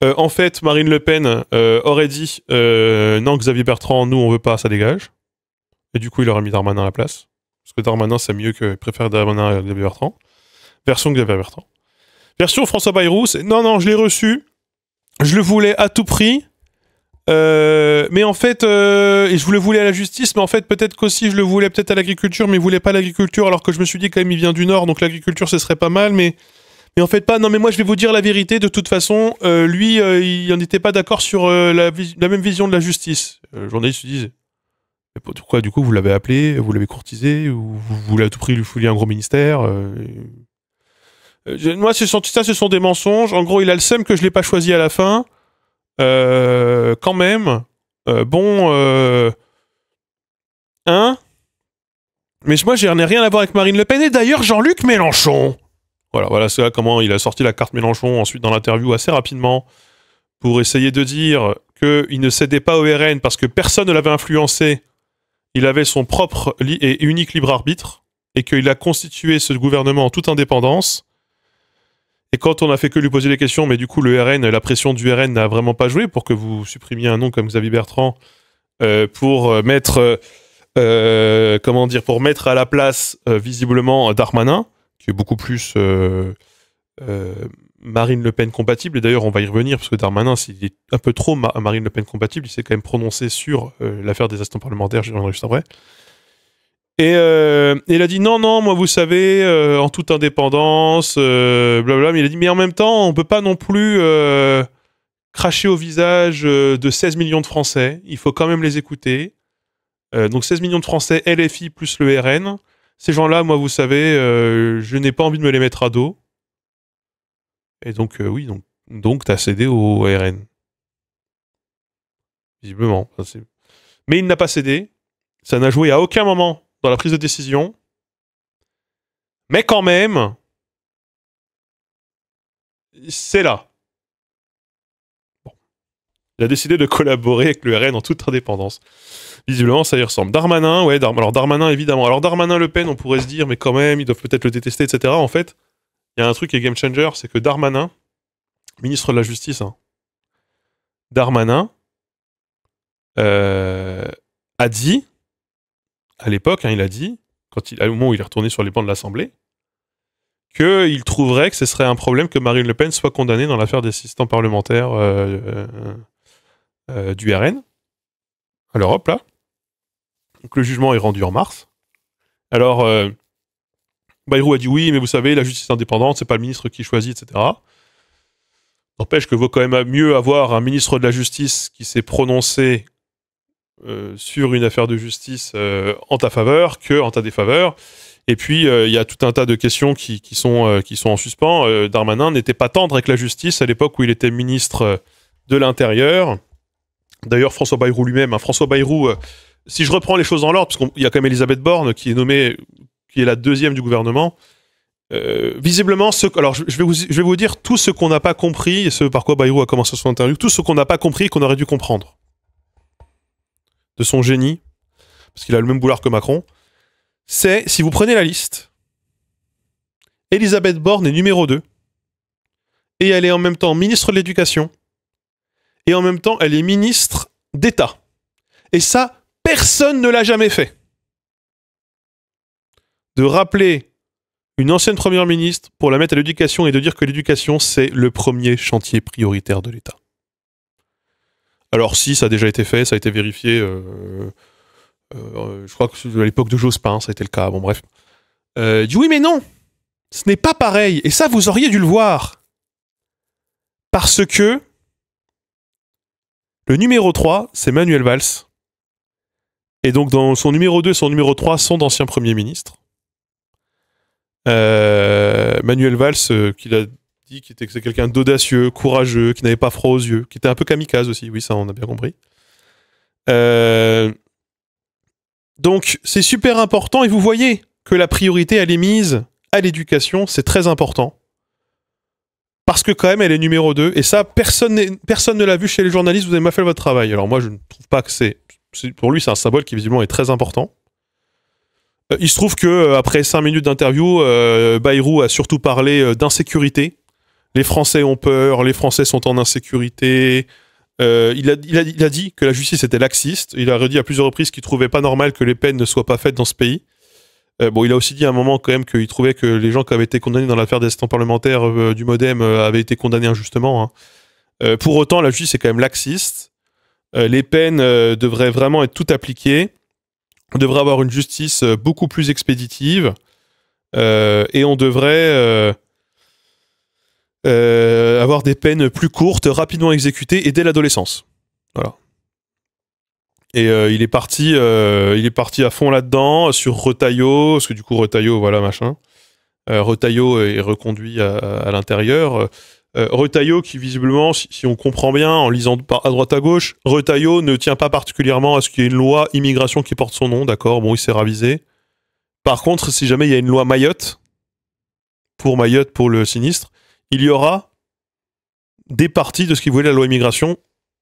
En fait, Marine Le Pen aurait dit non, Xavier Bertrand, nous on veut pas, ça dégage. Et du coup, il aurait mis Darmanin à la place. Parce que Darmanin, c'est mieux que préfère Darmanin à Xavier Bertrand. Version Xavier Bertrand. Version François Bayrou, c'est non, je l'ai reçu. Je le voulais à tout prix. Mais en fait, et je le voulais à la justice, mais en fait, peut-être qu'aussi je le voulais peut-être à l'agriculture, mais il voulait pas l'agriculture, alors que je me suis dit quand même, il vient du Nord, donc l'agriculture, ce serait pas mal, mais en fait pas. Non, mais moi, je vais vous dire la vérité, de toute façon, lui, il n'était pas d'accord sur la même vision de la justice. Le journaliste se disait, mais pourquoi, du coup, vous l'avez appelé, vous l'avez courtisé, ou vous voulez à tout prix lui fouiller un gros ministère moi, ce sont des mensonges. En gros, il a le seum que je l'ai pas choisi à la fin. Quand même, hein? Mais moi, j'ai rien à voir avec Marine Le Pen. Et d'ailleurs, Jean-Luc Mélenchon. Voilà, c'est là comment il a sorti la carte Mélenchon ensuite dans l'interview assez rapidement pour essayer de dire qu'il ne cédait pas au RN parce que personne ne l'avait influencé. Il avait son propre et unique libre arbitre et qu'il a constitué ce gouvernement en toute indépendance. Et quand on a fait que lui poser des questions, mais du coup le RN, la pression du RN n'a vraiment pas joué pour que vous supprimiez un nom comme Xavier Bertrand pour mettre à la place visiblement Darmanin, qui est beaucoup plus Marine Le Pen compatible. Et d'ailleurs on va y revenir parce que Darmanin, s'il est un peu trop Marine Le Pen compatible, il s'est quand même prononcé sur l'affaire des assistants parlementaires. J'y reviendrai juste après. Et il a dit non, moi vous savez, en toute indépendance, blablabla, mais il a dit mais en même temps, on peut pas non plus cracher au visage de 16 millions de Français, il faut quand même les écouter. Donc 16 millions de Français, LFI plus le RN, ces gens-là, moi vous savez, je n'ai pas envie de me les mettre à dos. Et donc oui, donc t'as cédé au RN. Visiblement. Mais il n'a pas cédé, ça n'a joué à aucun moment dans la prise de décision, mais quand même, c'est là. Bon. Il a décidé de collaborer avec le RN en toute indépendance. Visiblement, ça y ressemble. Darmanin, ouais, alors Darmanin, évidemment. Alors Darmanin, Le Pen, on pourrait se dire, mais quand même, ils doivent peut-être le détester, etc. En fait, il y a un truc qui est game changer, c'est que Darmanin, ministre de la Justice, Darmanin a dit, à l'époque, il a dit, au moment où il est retourné sur les bancs de l'Assemblée, qu'il trouverait que ce serait un problème que Marine Le Pen soit condamnée dans l'affaire des assistants parlementaires du RN, à l'Europe, là. Donc le jugement est rendu en mars. Alors, Bayrou a dit oui, mais vous savez, la justice indépendante, c'est pas le ministre qui choisit, etc. N'empêche que vaut quand même mieux avoir un ministre de la Justice qui s'est prononcé sur une affaire de justice en ta faveur que en ta défaveur. Et puis, il y a tout un tas de questions qui sont en suspens. Darmanin n'était pas tendre avec la justice à l'époque où il était ministre de l'Intérieur. D'ailleurs, François Bayrou lui-même, François Bayrou, si je reprends les choses dans l'ordre, parce qu'il y a quand même Elisabeth Borne qui est la deuxième du gouvernement, visiblement, alors je vais vous dire tout ce qu'on n'a pas compris, et ce par quoi Bayrou a commencé son interview, tout ce qu'on n'a pas compris et qu'on aurait dû comprendre. De son génie, parce qu'il a le même boulard que Macron, c'est, si vous prenez la liste, Elisabeth Borne est numéro 2, et elle est en même temps ministre de l'Éducation, et en même temps, elle est ministre d'État. Et ça, personne ne l'a jamais fait. De rappeler une ancienne première ministre pour la mettre à l'éducation et de dire que l'éducation, c'est le premier chantier prioritaire de l'État. Alors si, ça a déjà été fait, ça a été vérifié Je crois que à l'époque de Jospin, ça a été le cas. Bon, bref. Il dit oui, mais non, ce n'est pas pareil. Et ça, vous auriez dû le voir. Parce que le numéro 3, c'est Manuel Valls. Et donc, dans son numéro 2 et son numéro 3 sont d'anciens premiers ministres. Manuel Valls, qu'il a dit que c'était quelqu'un d'audacieux, courageux, qui n'avait pas froid aux yeux, qui était un peu kamikaze aussi, oui, ça on a bien compris. Donc, c'est super important, et vous voyez que la priorité, elle est mise à l'éducation, c'est très important. Parce que quand même, elle est numéro 2, et ça, personne ne l'a vu chez les journalistes, vous avez mal fait votre travail. Alors moi, je ne trouve pas que pour lui, c'est un symbole qui visiblement est très important. Il se trouve que après 5 minutes d'interview, Bayrou a surtout parlé d'insécurité. Les Français ont peur, les Français sont en insécurité. Il a dit que la justice était laxiste. Il a redit à plusieurs reprises qu'il trouvait pas normal que les peines ne soient pas faites dans ce pays. Bon, il a aussi dit à un moment quand même qu'il trouvait que les gens qui avaient été condamnés dans l'affaire des assistants parlementaires du MoDem avaient été condamnés injustement. Hein. Pour autant, la justice est quand même laxiste. Les peines devraient vraiment être toutes appliquées. On devrait avoir une justice beaucoup plus expéditive. Et on devrait avoir des peines plus courtes, rapidement exécutées et dès l'adolescence. Voilà. Et il est parti à fond là-dedans sur Retailleau, parce que du coup Retailleau, voilà machin. Retailleau est reconduit à l'intérieur. Retailleau qui visiblement, si on comprend bien en lisant à droite à gauche, Retailleau ne tient pas particulièrement à ce qu'il y ait une loi immigration qui porte son nom, d'accord, bon il s'est ravisé. Par contre, si jamais il y a une loi Mayotte, pour le sinistre, il y aura des parties de ce qu'il voulait la loi immigration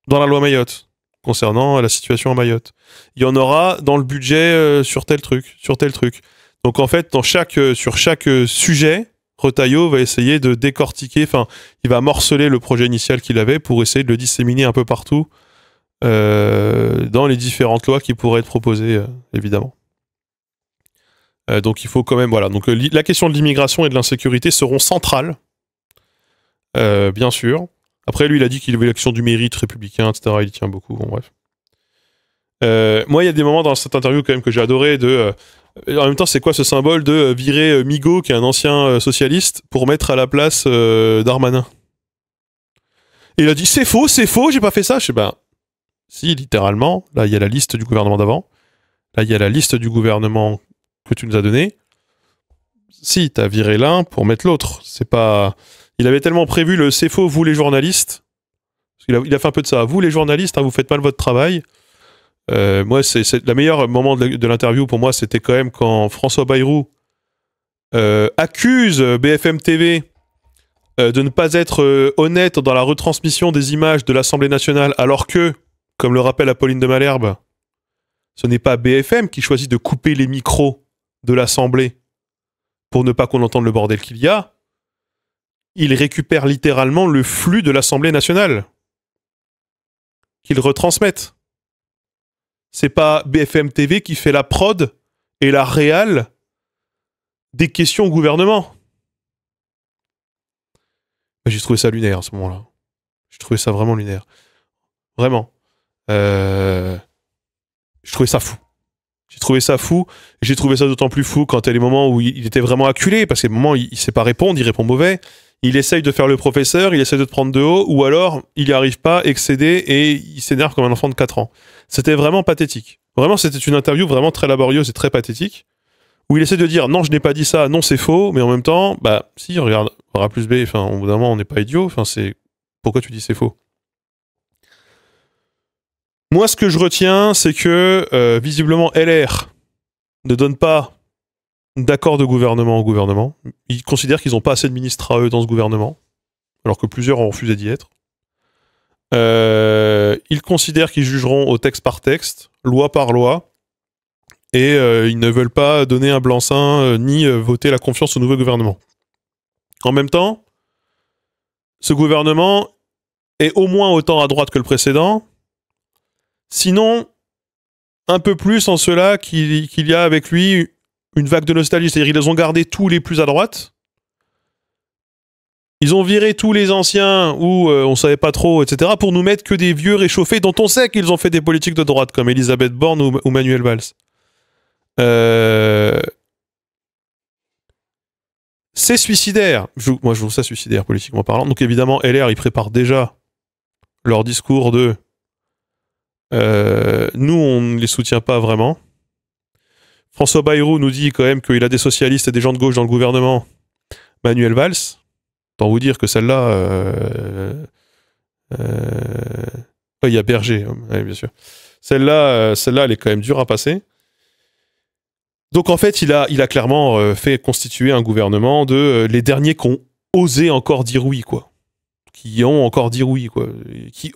dans la loi Mayotte, concernant la situation à Mayotte. Il y en aura dans le budget sur tel truc. Donc en fait, sur chaque sujet, Retailleau va essayer de décortiquer, enfin, il va morceler le projet initial qu'il avait pour essayer de le disséminer un peu partout dans les différentes lois qui pourraient être proposées, évidemment. Donc il faut quand même, voilà. Donc la question de l'immigration et de l'insécurité seront centrales, bien sûr. Après, lui, il a dit qu'il avait l'action du mérite républicain, etc. Il y tient beaucoup, bon bref. Moi, il y a des moments dans cette interview quand même que j'ai adoré en même temps, c'est quoi ce symbole de virer Migaud, qui est un ancien socialiste, pour mettre à la place Darmanin? Et il a dit c'est faux, j'ai pas fait ça. Je sais, ben, si, littéralement, là, il y a la liste du gouvernement d'avant. Là, il y a la liste du gouvernement que tu nous as donné. Si, t'as viré l'un pour mettre l'autre. C'est pas... Il avait tellement prévu le c'est faux, vous les journalistes. Il a fait un peu de ça. Vous les journalistes, hein, vous faites mal votre travail. Moi, c'est le meilleur moment de l'interview pour moi, c'était quand même quand François Bayrou accuse BFM TV de ne pas être honnête dans la retransmission des images de l'Assemblée nationale, alors que, comme le rappelle Apolline de Malherbe, ce n'est pas BFM qui choisit de couper les micros de l'Assemblée pour ne pas qu'on entende le bordel qu'il y a. Il récupère littéralement le flux de l'Assemblée nationale qu'ils retransmettent. C'est pas BFM TV qui fait la prod et la réal des questions au gouvernement. J'ai trouvé ça lunaire à ce moment-là. J'ai trouvé ça vraiment lunaire. Vraiment. Je trouvais ça fou. J'ai trouvé ça fou. J'ai trouvé ça d'autant plus fou quand il y a les moments où il était vraiment acculé, parce qu'à des moments, il sait pas répondre, il répond mauvais. Il essaye de faire le professeur, il essaye de te prendre de haut, ou alors il n'y arrive pas, excédé, et il s'énerve comme un enfant de 4 ans. C'était vraiment pathétique. Vraiment, c'était une interview vraiment très laborieuse et très pathétique, où il essaie de dire non, je n'ai pas dit ça, non, c'est faux, mais en même temps, bah, si, regarde, A plus B, enfin, au bout d'un moment, on n'est pas idiot, enfin, c'est. Pourquoi tu dis c'est faux? Moi, ce que je retiens, c'est que, visiblement, LR ne donne pas d'accord de gouvernement au gouvernement. Ils considèrent qu'ils n'ont pas assez de ministres à eux dans ce gouvernement, alors que plusieurs ont refusé d'y être. Ils considèrent qu'ils jugeront au texte par texte, loi par loi, et ils ne veulent pas donner un blanc-seing ni voter la confiance au nouveau gouvernement. En même temps, ce gouvernement est au moins autant à droite que le précédent, sinon un peu plus en cela qu'il y a avec lui une vague de nostalgie. C'est-à-dire qu'ils les ont gardés tous les plus à droite, Ils ont viré tous les anciens où on savait pas trop, etc., pour nous mettre que des vieux réchauffés dont on sait qu'ils ont fait des politiques de droite, comme Elisabeth Borne ou Manuel Valls. C'est suicidaire. Moi, je trouve ça suicidaire, politiquement parlant. Donc, évidemment, LR, ils préparent déjà leur discours de nous, on ne les soutient pas vraiment. François Bayrou nous dit quand même qu'il a des socialistes et des gens de gauche dans le gouvernement. Manuel Valls, autant vous dire que celle-là... il y a Berger, ouais, bien sûr. Celle-là, elle est quand même dure à passer. Donc en fait, il a clairement fait constituer un gouvernement de les derniers qui ont osé encore dire oui, quoi. Qui ont encore dit oui, quoi. Qui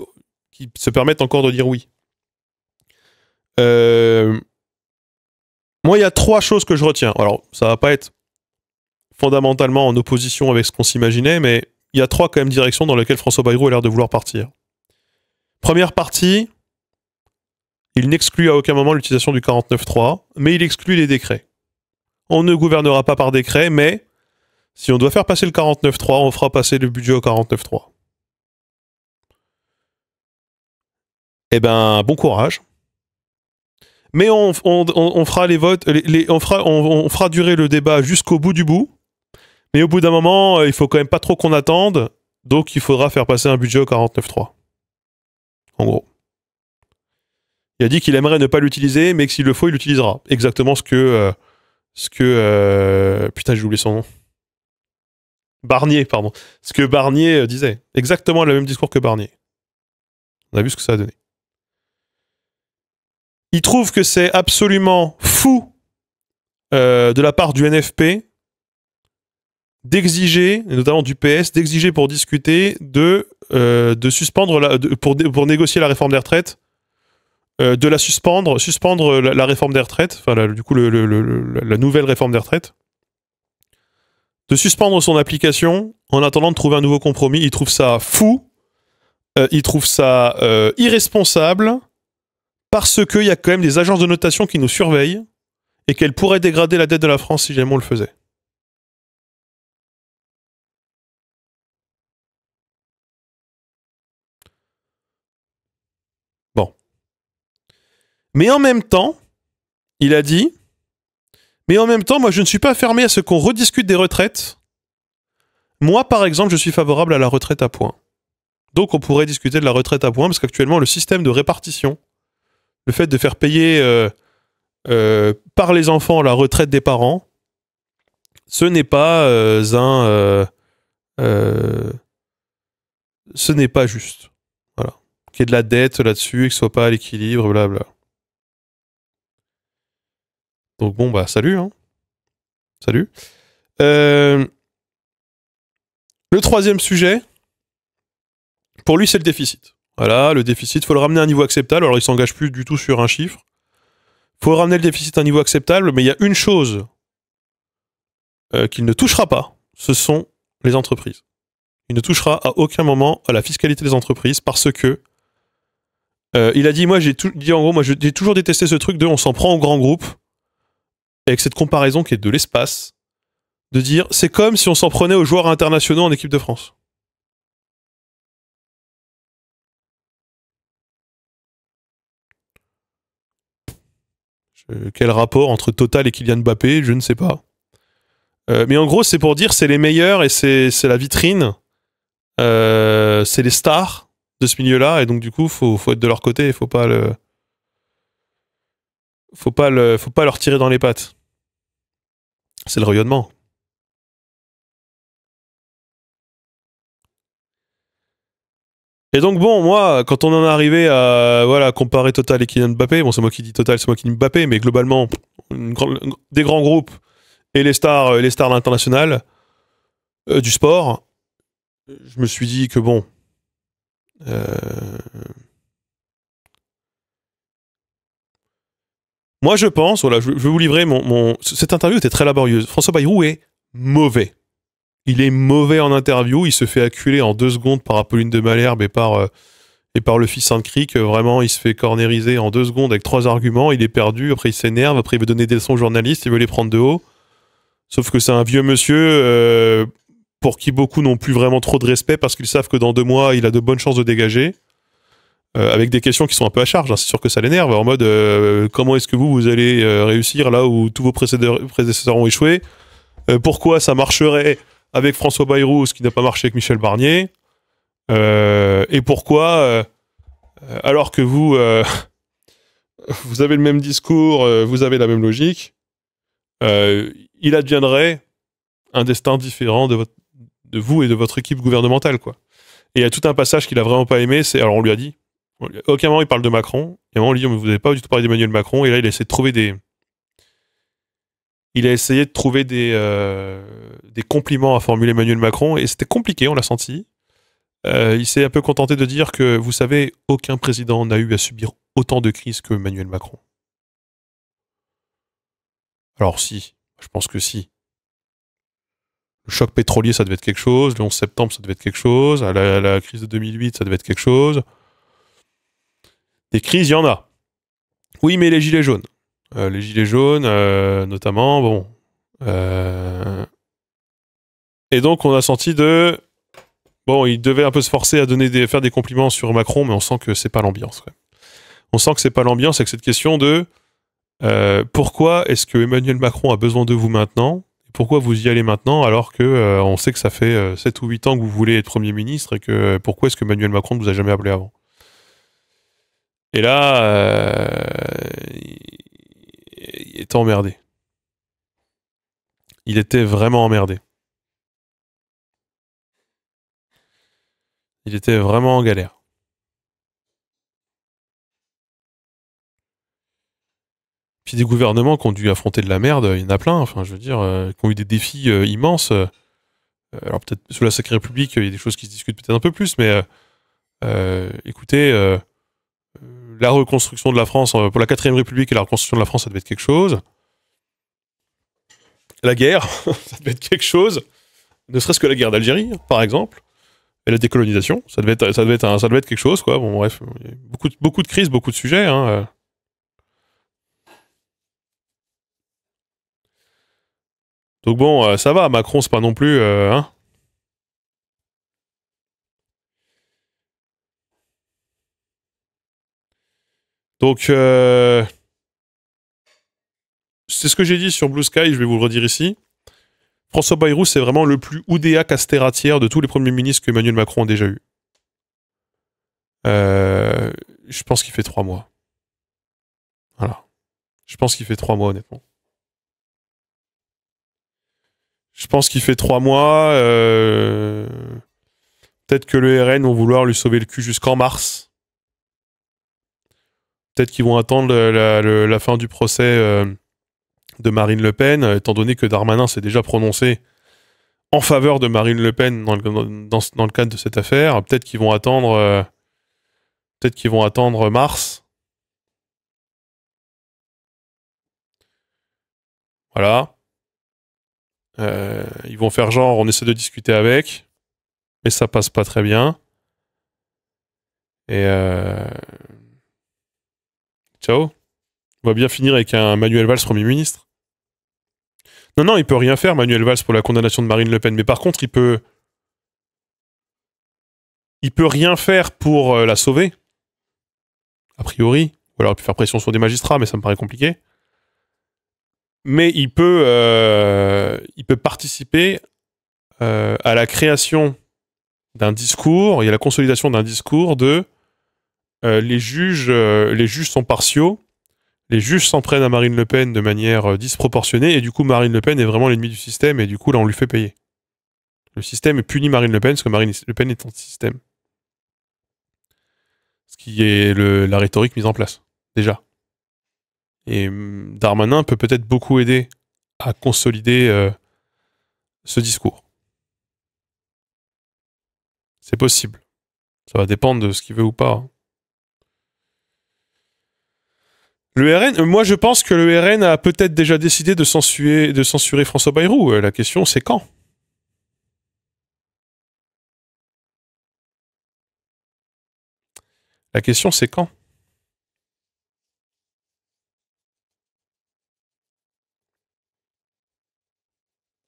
se permettent encore de dire oui. Moi, il y a 3 choses que je retiens. Alors, ça va pas être fondamentalement en opposition avec ce qu'on s'imaginait, mais il y a 3 quand même directions dans lesquelles François Bayrou a l'air de vouloir partir. Première partie, il n'exclut à aucun moment l'utilisation du 49.3, mais il exclut les décrets. On ne gouvernera pas par décret, mais si on doit faire passer le 49.3, on fera passer le budget au 49.3. Eh ben, bon courage. Mais on fera les votes, on fera durer le débat jusqu'au bout du bout. Mais au bout d'un moment, il faut quand même pas trop qu'on attende, donc il faudra faire passer un budget au 49.3. En gros. Il a dit qu'il aimerait ne pas l'utiliser, mais que s'il le faut, il l'utilisera. Exactement ce que putain, j'ai oublié son nom. Barnier, pardon. Ce que Barnier disait. Exactement le même discours que Barnier. On a vu ce que ça a donné. Il trouve que c'est absolument fou de la part du NFP d'exiger, notamment du PS, d'exiger pour discuter de suspendre, pour négocier la réforme des retraites, de la suspendre la réforme des retraites, enfin du coup la nouvelle réforme des retraites, de suspendre son application en attendant de trouver un nouveau compromis. Il trouve ça fou, il trouve ça irresponsable, parce qu'il y a quand même des agences de notation qui nous surveillent et qu'elles pourraient dégrader la dette de la France si jamais on le faisait. Bon. Mais en même temps, il a dit, mais en même temps, moi je ne suis pas fermé à ce qu'on rediscute des retraites. Moi, par exemple, je suis favorable à la retraite à points. Donc on pourrait discuter de la retraite à points, parce qu'actuellement, le système de répartition, le fait de faire payer par les enfants la retraite des parents, ce n'est pas ce n'est pas juste. Voilà. Qu'il y ait de la dette là-dessus et que ce soit pas à l'équilibre, blabla. Donc bon, bah salut. Hein. Salut. Le troisième sujet, pour lui, c'est le déficit. Voilà, le déficit, il faut le ramener à un niveau acceptable. Alors, il s'engage plus du tout sur un chiffre. Il faut ramener le déficit à un niveau acceptable, mais il y a une chose qu'il ne touchera pas, ce sont les entreprises. Il ne touchera à aucun moment à la fiscalité des entreprises parce que il a dit, moi j'ai toujours détesté ce truc de on s'en prend aux grands groupes, avec cette comparaison qui est de l'espace, de dire c'est comme si on s'en prenait aux joueurs internationaux en équipe de France. Quel rapport entre Total et Kylian Mbappé, je ne sais pas. Mais en gros, c'est pour dire c'est les meilleurs et c'est la vitrine. C'est les stars de ce milieu-là, et donc du coup, faut être de leur côté, faut pas leur tirer dans les pattes. C'est le rayonnement. Et donc bon, moi, quand on en est arrivé à comparer Total et Kylian Mbappé, bon c'est moi qui dis Total, c'est moi qui dis Mbappé, mais globalement, des grands groupes et les stars de l'international du sport, je me suis dit que bon, moi je pense, voilà, je vais vous livrer cette interview était très laborieuse. François Bayrou est mauvais. Il est mauvais en interview, il se fait acculer en 2 secondes par Apolline de Malherbe et par le fils Sainte-Crique. Vraiment, il se fait cornériser en 2 secondes avec 3 arguments, il est perdu, après il s'énerve, après il veut donner des leçons aux journalistes, il veut les prendre de haut. Sauf que c'est un vieux monsieur pour qui beaucoup n'ont plus vraiment trop de respect parce qu'ils savent que dans 2 mois, il a de bonnes chances de dégager. Avec des questions qui sont un peu à charge, hein. C'est sûr que ça l'énerve, en mode comment est-ce que vous allez réussir là où tous vos prédécesseurs ont échoué, pourquoi ça marcherait avec François Bayrou ce qui n'a pas marché avec Michel Barnier, et pourquoi alors que vous vous avez le même discours, vous avez la même logique, il adviendrait un destin différent de vous et de votre équipe gouvernementale, quoi. Et il y a tout un passage qu'il a vraiment pas aimé, c'est, alors on lui a dit, à aucun moment il parle de Macron, et à un moment on lui dit, mais vous n'avez pas du tout parlé d'Emmanuel Macron, et là il a essayé de trouver des compliments à formuler Emmanuel Macron, et c'était compliqué, on l'a senti. Il s'est un peu contenté de dire que, vous savez, aucun président n'a eu à subir autant de crises que Emmanuel Macron. Alors si, je pense que si. Le choc pétrolier, ça devait être quelque chose. Le 11 septembre, ça devait être quelque chose. La crise de 2008, ça devait être quelque chose. Des crises, il y en a. Oui, mais les gilets jaunes. Les gilets jaunes, notamment, bon. Et donc, on a senti de... Bon, il devait un peu se forcer à faire des compliments sur Macron, mais on sent que c'est pas l'ambiance. Ouais. On sent que c'est pas l'ambiance avec cette question de pourquoi est-ce que Emmanuel Macron a besoin de vous maintenant? Pourquoi vous y allez maintenant alors que on sait que ça fait 7 ou 8 ans que vous voulez être Premier ministre et que pourquoi est-ce que Emmanuel Macron ne vous a jamais appelé avant? Et là, il était emmerdé. Il était vraiment emmerdé. Il était vraiment en galère. Puis des gouvernements qui ont dû affronter de la merde, il y en a plein, enfin je veux dire, qui ont eu des défis immenses. Alors peut-être sous la Sacrée République, il y a des choses qui se discutent peut-être un peu plus, mais écoutez, la reconstruction de la France, pour la 4ème République et la reconstruction de la France, ça devait être quelque chose. La guerre, ça devait être quelque chose. Ne serait-ce que la guerre d'Algérie, par exemple. Et la décolonisation, ça devait être quelque chose, quoi. Bon, bref, il y a beaucoup de crises, beaucoup de sujets, hein. Donc bon, ça va, Macron, c'est pas non plus, hein. Donc, c'est ce que j'ai dit sur Blue Sky, je vais vous le redire ici. François Bayrou, c'est vraiment le plus Oudéa Castéra-tiers de tous les premiers ministres que Emmanuel Macron a déjà eu. Je pense qu'il fait 3 mois. Voilà. Je pense qu'il fait 3 mois, honnêtement. Je pense qu'il fait 3 mois. Peut-être que le RN vont vouloir lui sauver le cul jusqu'en mars. Peut-être qu'ils vont attendre la fin du procès de Marine Le Pen, étant donné que Darmanin s'est déjà prononcé en faveur de Marine Le Pen dans le cadre de cette affaire. Peut-être qu'ils vont attendre mars. Voilà. Ils vont faire genre, on essaie de discuter avec, mais ça passe pas très bien. Et ciao. On va bien finir avec un Manuel Valls Premier ministre. Non, non, il peut rien faire, Manuel Valls, pour la condamnation de Marine Le Pen. Mais par contre, il peut rien faire pour la sauver. A priori. Ou alors il peut faire pression sur des magistrats, mais ça me paraît compliqué. Mais il peut participer à la création d'un discours et à la consolidation d'un discours de les juges sont partiaux, les juges s'en prennent à Marine Le Pen de manière disproportionnée, et du coup Marine Le Pen est vraiment l'ennemi du système, et du coup là on lui fait payer. Le système punit Marine Le Pen parce que Marine Le Pen est anti-système. Ce qui est la rhétorique mise en place, déjà. Et Darmanin peut peut-être beaucoup aider à consolider ce discours. C'est possible. Ça va dépendre de ce qu'il veut ou pas. Le RN, moi je pense que le RN a peut-être déjà décidé de censurer François Bayrou. La question c'est quand? La question c'est quand?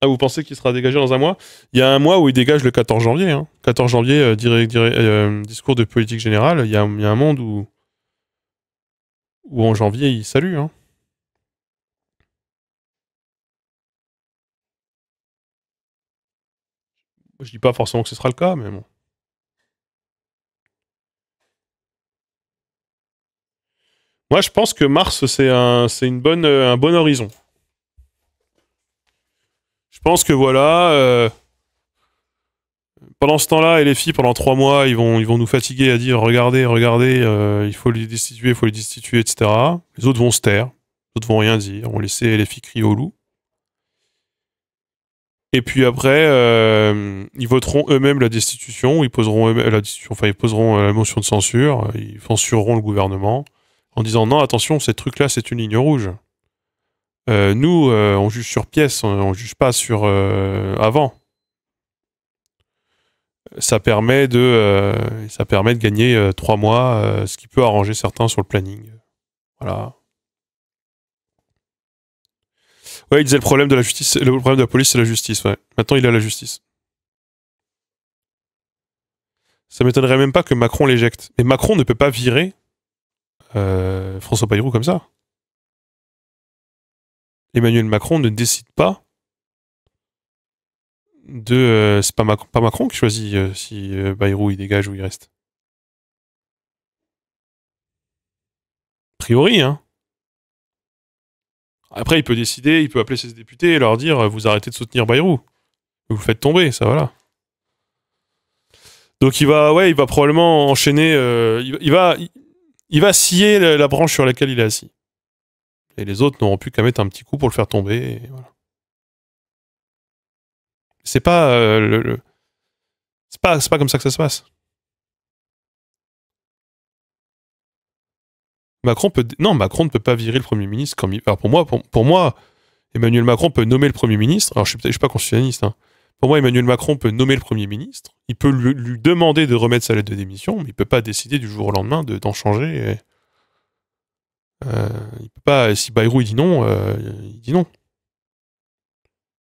Ah, vous pensez qu'il sera dégagé dans un mois? Il y a un mois où il dégage le 14 janvier. Hein. 14 janvier, discours de politique générale. Il y a un monde où en janvier, il salue. Hein. Je dis pas forcément que ce sera le cas, mais bon. Moi, je pense que mars, c'est un bon horizon. Je pense que voilà, pendant ce temps-là, LFI, pendant 3 mois, ils vont nous fatiguer à dire regardez, regardez, il faut les destituer, etc. Les autres vont se taire, les autres vont rien dire, vont laisser LFI crier au loup. Et puis après, ils voteront eux-mêmes la destitution, ils poseront la destitution, enfin ils poseront la motion de censure, ils censureront le gouvernement en disant non, attention, ces trucs-là, c'est une ligne rouge. Nous, on juge sur pièce, on juge pas sur avant. Ça permet de gagner 3 mois, ce qui peut arranger certains sur le planning. Voilà. Ouais, il disait le problème de la justice, le problème de la police, c'est la justice. Ouais. Maintenant, il a la justice. Ça m'étonnerait même pas que Macron l'éjecte. Mais Macron ne peut pas virer François Bayrou comme ça. Emmanuel Macron ne décide pas de. C'est pas Macron qui choisit si Bayrou il dégage ou il reste. A priori, hein. Après, il peut décider, il peut appeler ses députés et leur dire vous arrêtez de soutenir Bayrou. Vous le faites tomber, ça voilà. Donc il va probablement enchaîner. Il va scier la branche sur laquelle il est assis. Et les autres n'auront plus qu'à mettre un petit coup pour le faire tomber. Et voilà. C'est pas, c'est pas comme ça que ça se passe. Macron ne peut pas virer le Premier ministre comme il... Alors pour moi, Emmanuel Macron peut nommer le Premier ministre. Alors je suis pas constitutionnaliste. Hein. Pour moi, Emmanuel Macron peut nommer le Premier ministre. Il peut lui demander de remettre sa lettre de démission, mais il peut pas décider du jour au lendemain d'en changer. Il peut pas. Si Bayrou il dit non, il dit non.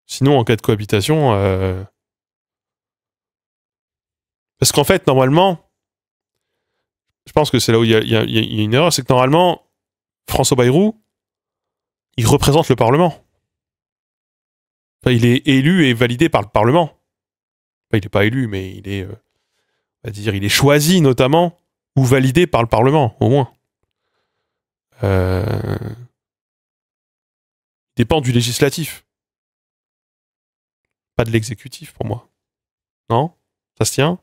Sinon, en cas de cohabitation, parce qu'en fait, normalement, je pense que c'est là où il y a une erreur, c'est que normalement, François Bayrou, il représente le Parlement. Enfin, il est élu et validé par le Parlement. Enfin, il n'est pas élu, mais on va dire, il est choisi notamment ou validé par le Parlement, au moins. Il dépend du législatif, pas de l'exécutif pour moi. Non? Ça se tient?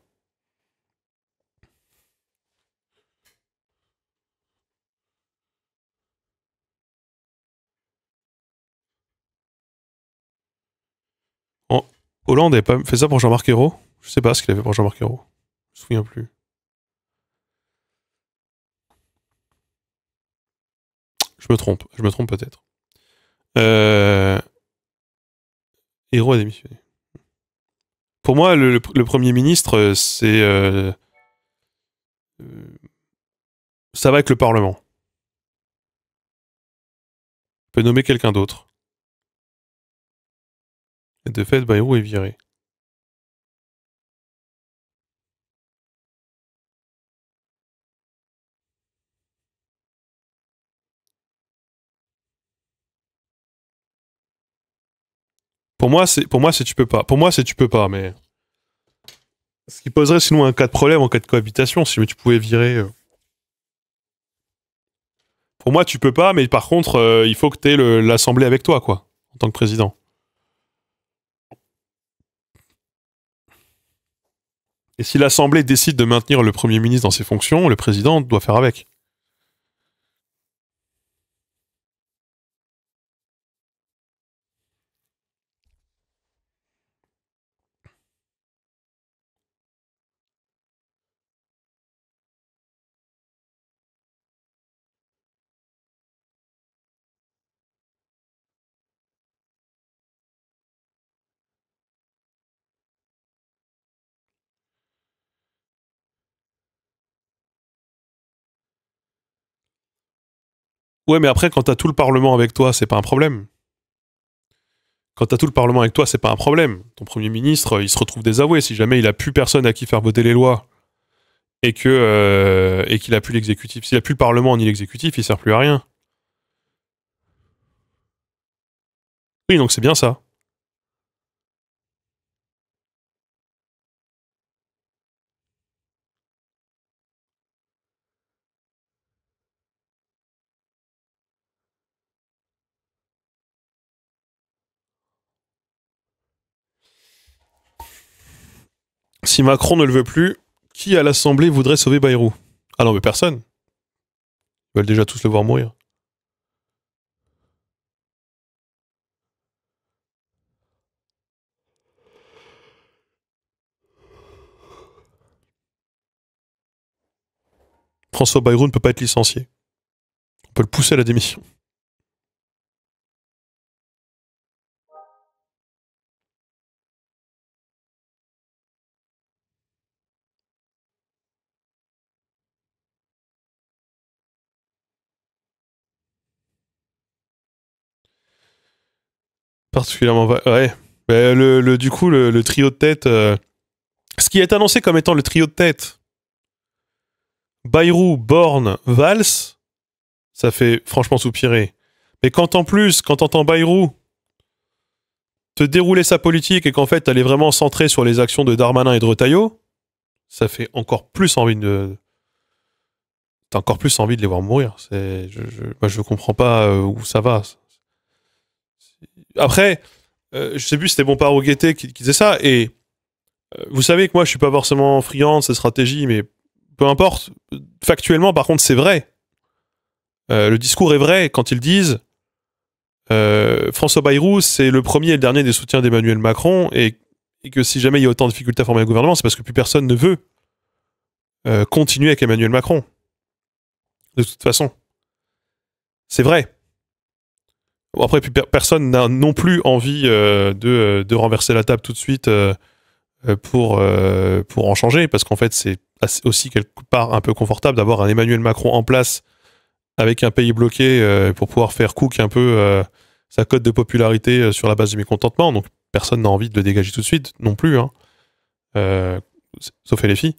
Oh, Hollande n'avait pas fait ça pour Jean-Marc Ayrault? Je sais pas ce qu'il avait fait pour Jean-Marc Ayrault. Je me souviens plus. Je me trompe peut-être. Ayrault a démissionné. Pour moi, le Premier ministre, ça va avec le Parlement. Il peut nommer quelqu'un d'autre. Et de fait, Bayrou est viré. Pour moi, c'est tu peux pas. Pour moi, c'est tu peux pas, mais ce qui poserait sinon un cas de problème en cas de cohabitation, si tu pouvais virer. Pour moi, tu peux pas, mais par contre, il faut que tu aies l'Assemblée avec toi, quoi, en tant que président. Et si l'Assemblée décide de maintenir le Premier ministre dans ses fonctions, le président doit faire avec. Ouais, mais après, quand t'as tout le Parlement avec toi, c'est pas un problème. Quand t'as tout le Parlement avec toi, c'est pas un problème. Ton Premier ministre, il se retrouve désavoué. Si jamais il a plus personne à qui faire voter les lois et qu'il a plus l'exécutif, s'il a plus le Parlement ni l'exécutif, il sert plus à rien. Oui, donc c'est bien ça. Si Macron ne le veut plus, qui à l'Assemblée voudrait sauver Bayrou? Ah non, mais personne. Ils veulent déjà tous le voir mourir. François Bayrou ne peut pas être licencié. On peut le pousser à la démission. Particulièrement... Ouais. Mais du coup, le trio de tête... Ce qui est annoncé comme étant le trio de tête, Bayrou, Borne, Valls, ça fait franchement soupirer. Mais quand en plus, quand t'entends Bayrou te dérouler sa politique et qu'en fait elle est vraiment centrée sur les actions de Darmanin et de Retailleau, ça fait encore plus envie de... T'as encore plus envie de les voir mourir. Moi je comprends pas où ça va. Après, je sais plus si c'était Bompard ou Guettet qui disait ça, et vous savez que moi je suis pas forcément friand de ces stratégies, mais peu importe. Factuellement, par contre, c'est vrai. Le discours est vrai quand ils disent François Bayrou, c'est le premier et le dernier des soutiens d'Emmanuel Macron, et que si jamais il y a autant de difficultés à former un gouvernement, c'est parce que plus personne ne veut continuer avec Emmanuel Macron. De toute façon. C'est vrai. Bon, après, personne n'a non plus envie de renverser la table tout de suite pour en changer, parce qu'en fait, c'est aussi quelque part un peu confortable d'avoir un Emmanuel Macron en place avec un pays bloqué pour pouvoir faire cook un peu sa cote de popularité sur la base du mécontentement. Donc personne n'a envie de le dégager tout de suite non plus, hein. Sauf les filles,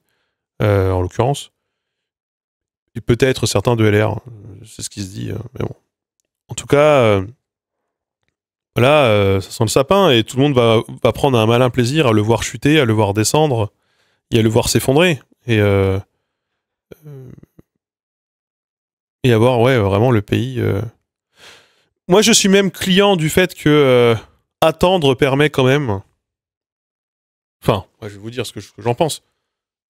en l'occurrence. Et peut-être certains de LR, c'est ce qui se dit, mais bon. En tout cas, là, ça sent le sapin et tout le monde va prendre un malin plaisir à le voir chuter, à le voir descendre et à le voir s'effondrer. Et avoir, ouais, vraiment le pays. Moi, je suis même client du fait que attendre permet quand même. Enfin, ouais, je vais vous dire ce que j'en pense.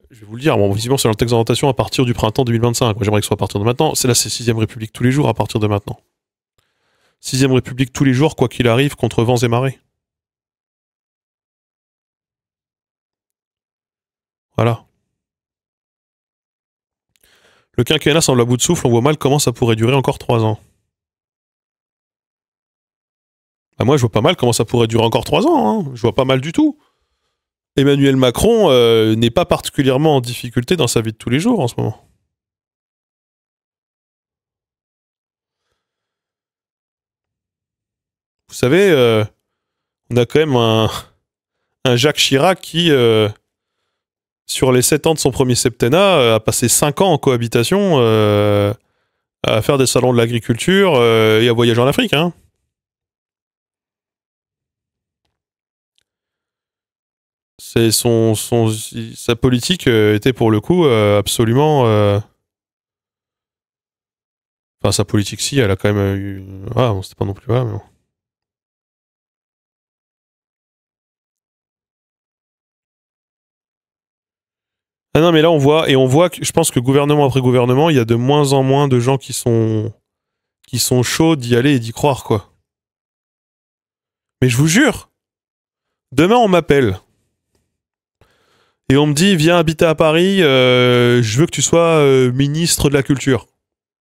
Je vais vous le dire. Bon, visiblement, c'est dans le texte d'orientation à partir du printemps 2025. Moi, j'aimerais que ce soit à partir de maintenant. C'est 6ème République tous les jours à partir de maintenant. 6ème République tous les jours, quoi qu'il arrive, contre vents et marées. Voilà. Le quinquennat semble à bout de souffle, on voit mal comment ça pourrait durer encore 3 ans. Bah moi, je vois pas mal comment ça pourrait durer encore 3 ans. Hein. Je vois pas mal du tout. Emmanuel Macron n'est pas particulièrement en difficulté dans sa vie de tous les jours en ce moment. Vous savez, on a quand même un Jacques Chirac qui, sur les 7 ans de son premier septennat, a passé 5 ans en cohabitation à faire des salons de l'agriculture et à voyager en Afrique. Hein. Sa politique était pour le coup absolument... Enfin, sa politique, si, elle a quand même eu... Ah, bon, c'était pas non plus... Ah, mais bon. Ah non, mais là, on voit que je pense que gouvernement après gouvernement, il y a de moins en moins de gens qui sont chauds d'y aller et d'y croire, quoi. Mais je vous jure, demain, on m'appelle. Et on me dit, viens habiter à Paris, je veux que tu sois ministre de la culture.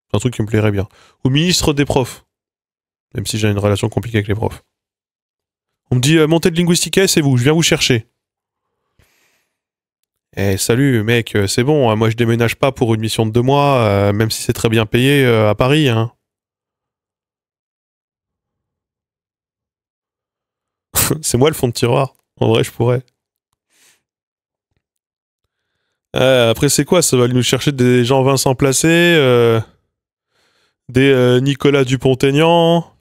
C'est un truc qui me plairait bien. Ou ministre des profs. Même si j'ai une relation compliquée avec les profs. On me dit, montée de linguistique, c'est vous, je viens vous chercher. Eh, salut, mec, c'est bon, moi je déménage pas pour une mission de 2 mois, même si c'est très bien payé à Paris, hein. C'est moi le fond de tiroir. En vrai, je pourrais. Après, c'est quoi? Ça va nous chercher des gens Vincent Placé, des Nicolas Dupont-Aignan,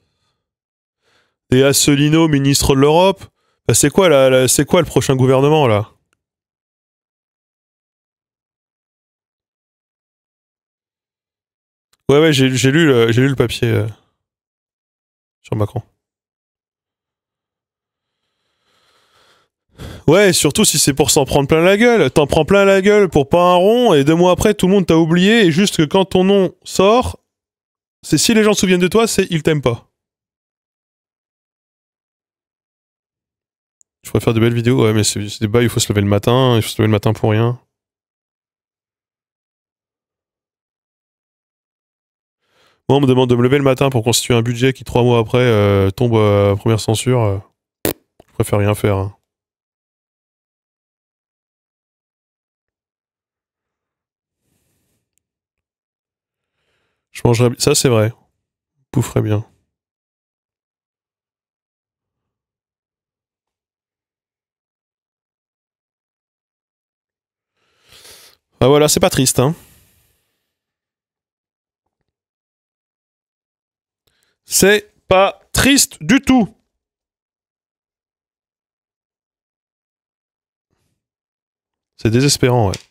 des Asselineau, ministre de l'Europe. Bah, c'est quoi, c'est quoi le prochain gouvernement, là? Ouais, ouais, j'ai lu le papier sur Macron. Ouais, surtout si c'est pour s'en prendre plein la gueule. T'en prends plein la gueule pour pas un rond, et 2 mois après, tout le monde t'a oublié, et juste que quand ton nom sort, c'est si les gens se souviennent de toi, c'est ils t'aiment pas. Je pourrais faire de belles vidéos, ouais, mais c'est des bails, il faut se lever le matin, il faut se lever le matin pour rien. Moi, on me demande de me lever le matin pour constituer un budget qui, 3 mois après, tombe à première censure. Je préfère rien faire, hein. Je mangerais... Ça, c'est vrai. Boufferais bien. Ah voilà, c'est pas triste, hein. C'est pas triste du tout. C'est désespérant, ouais.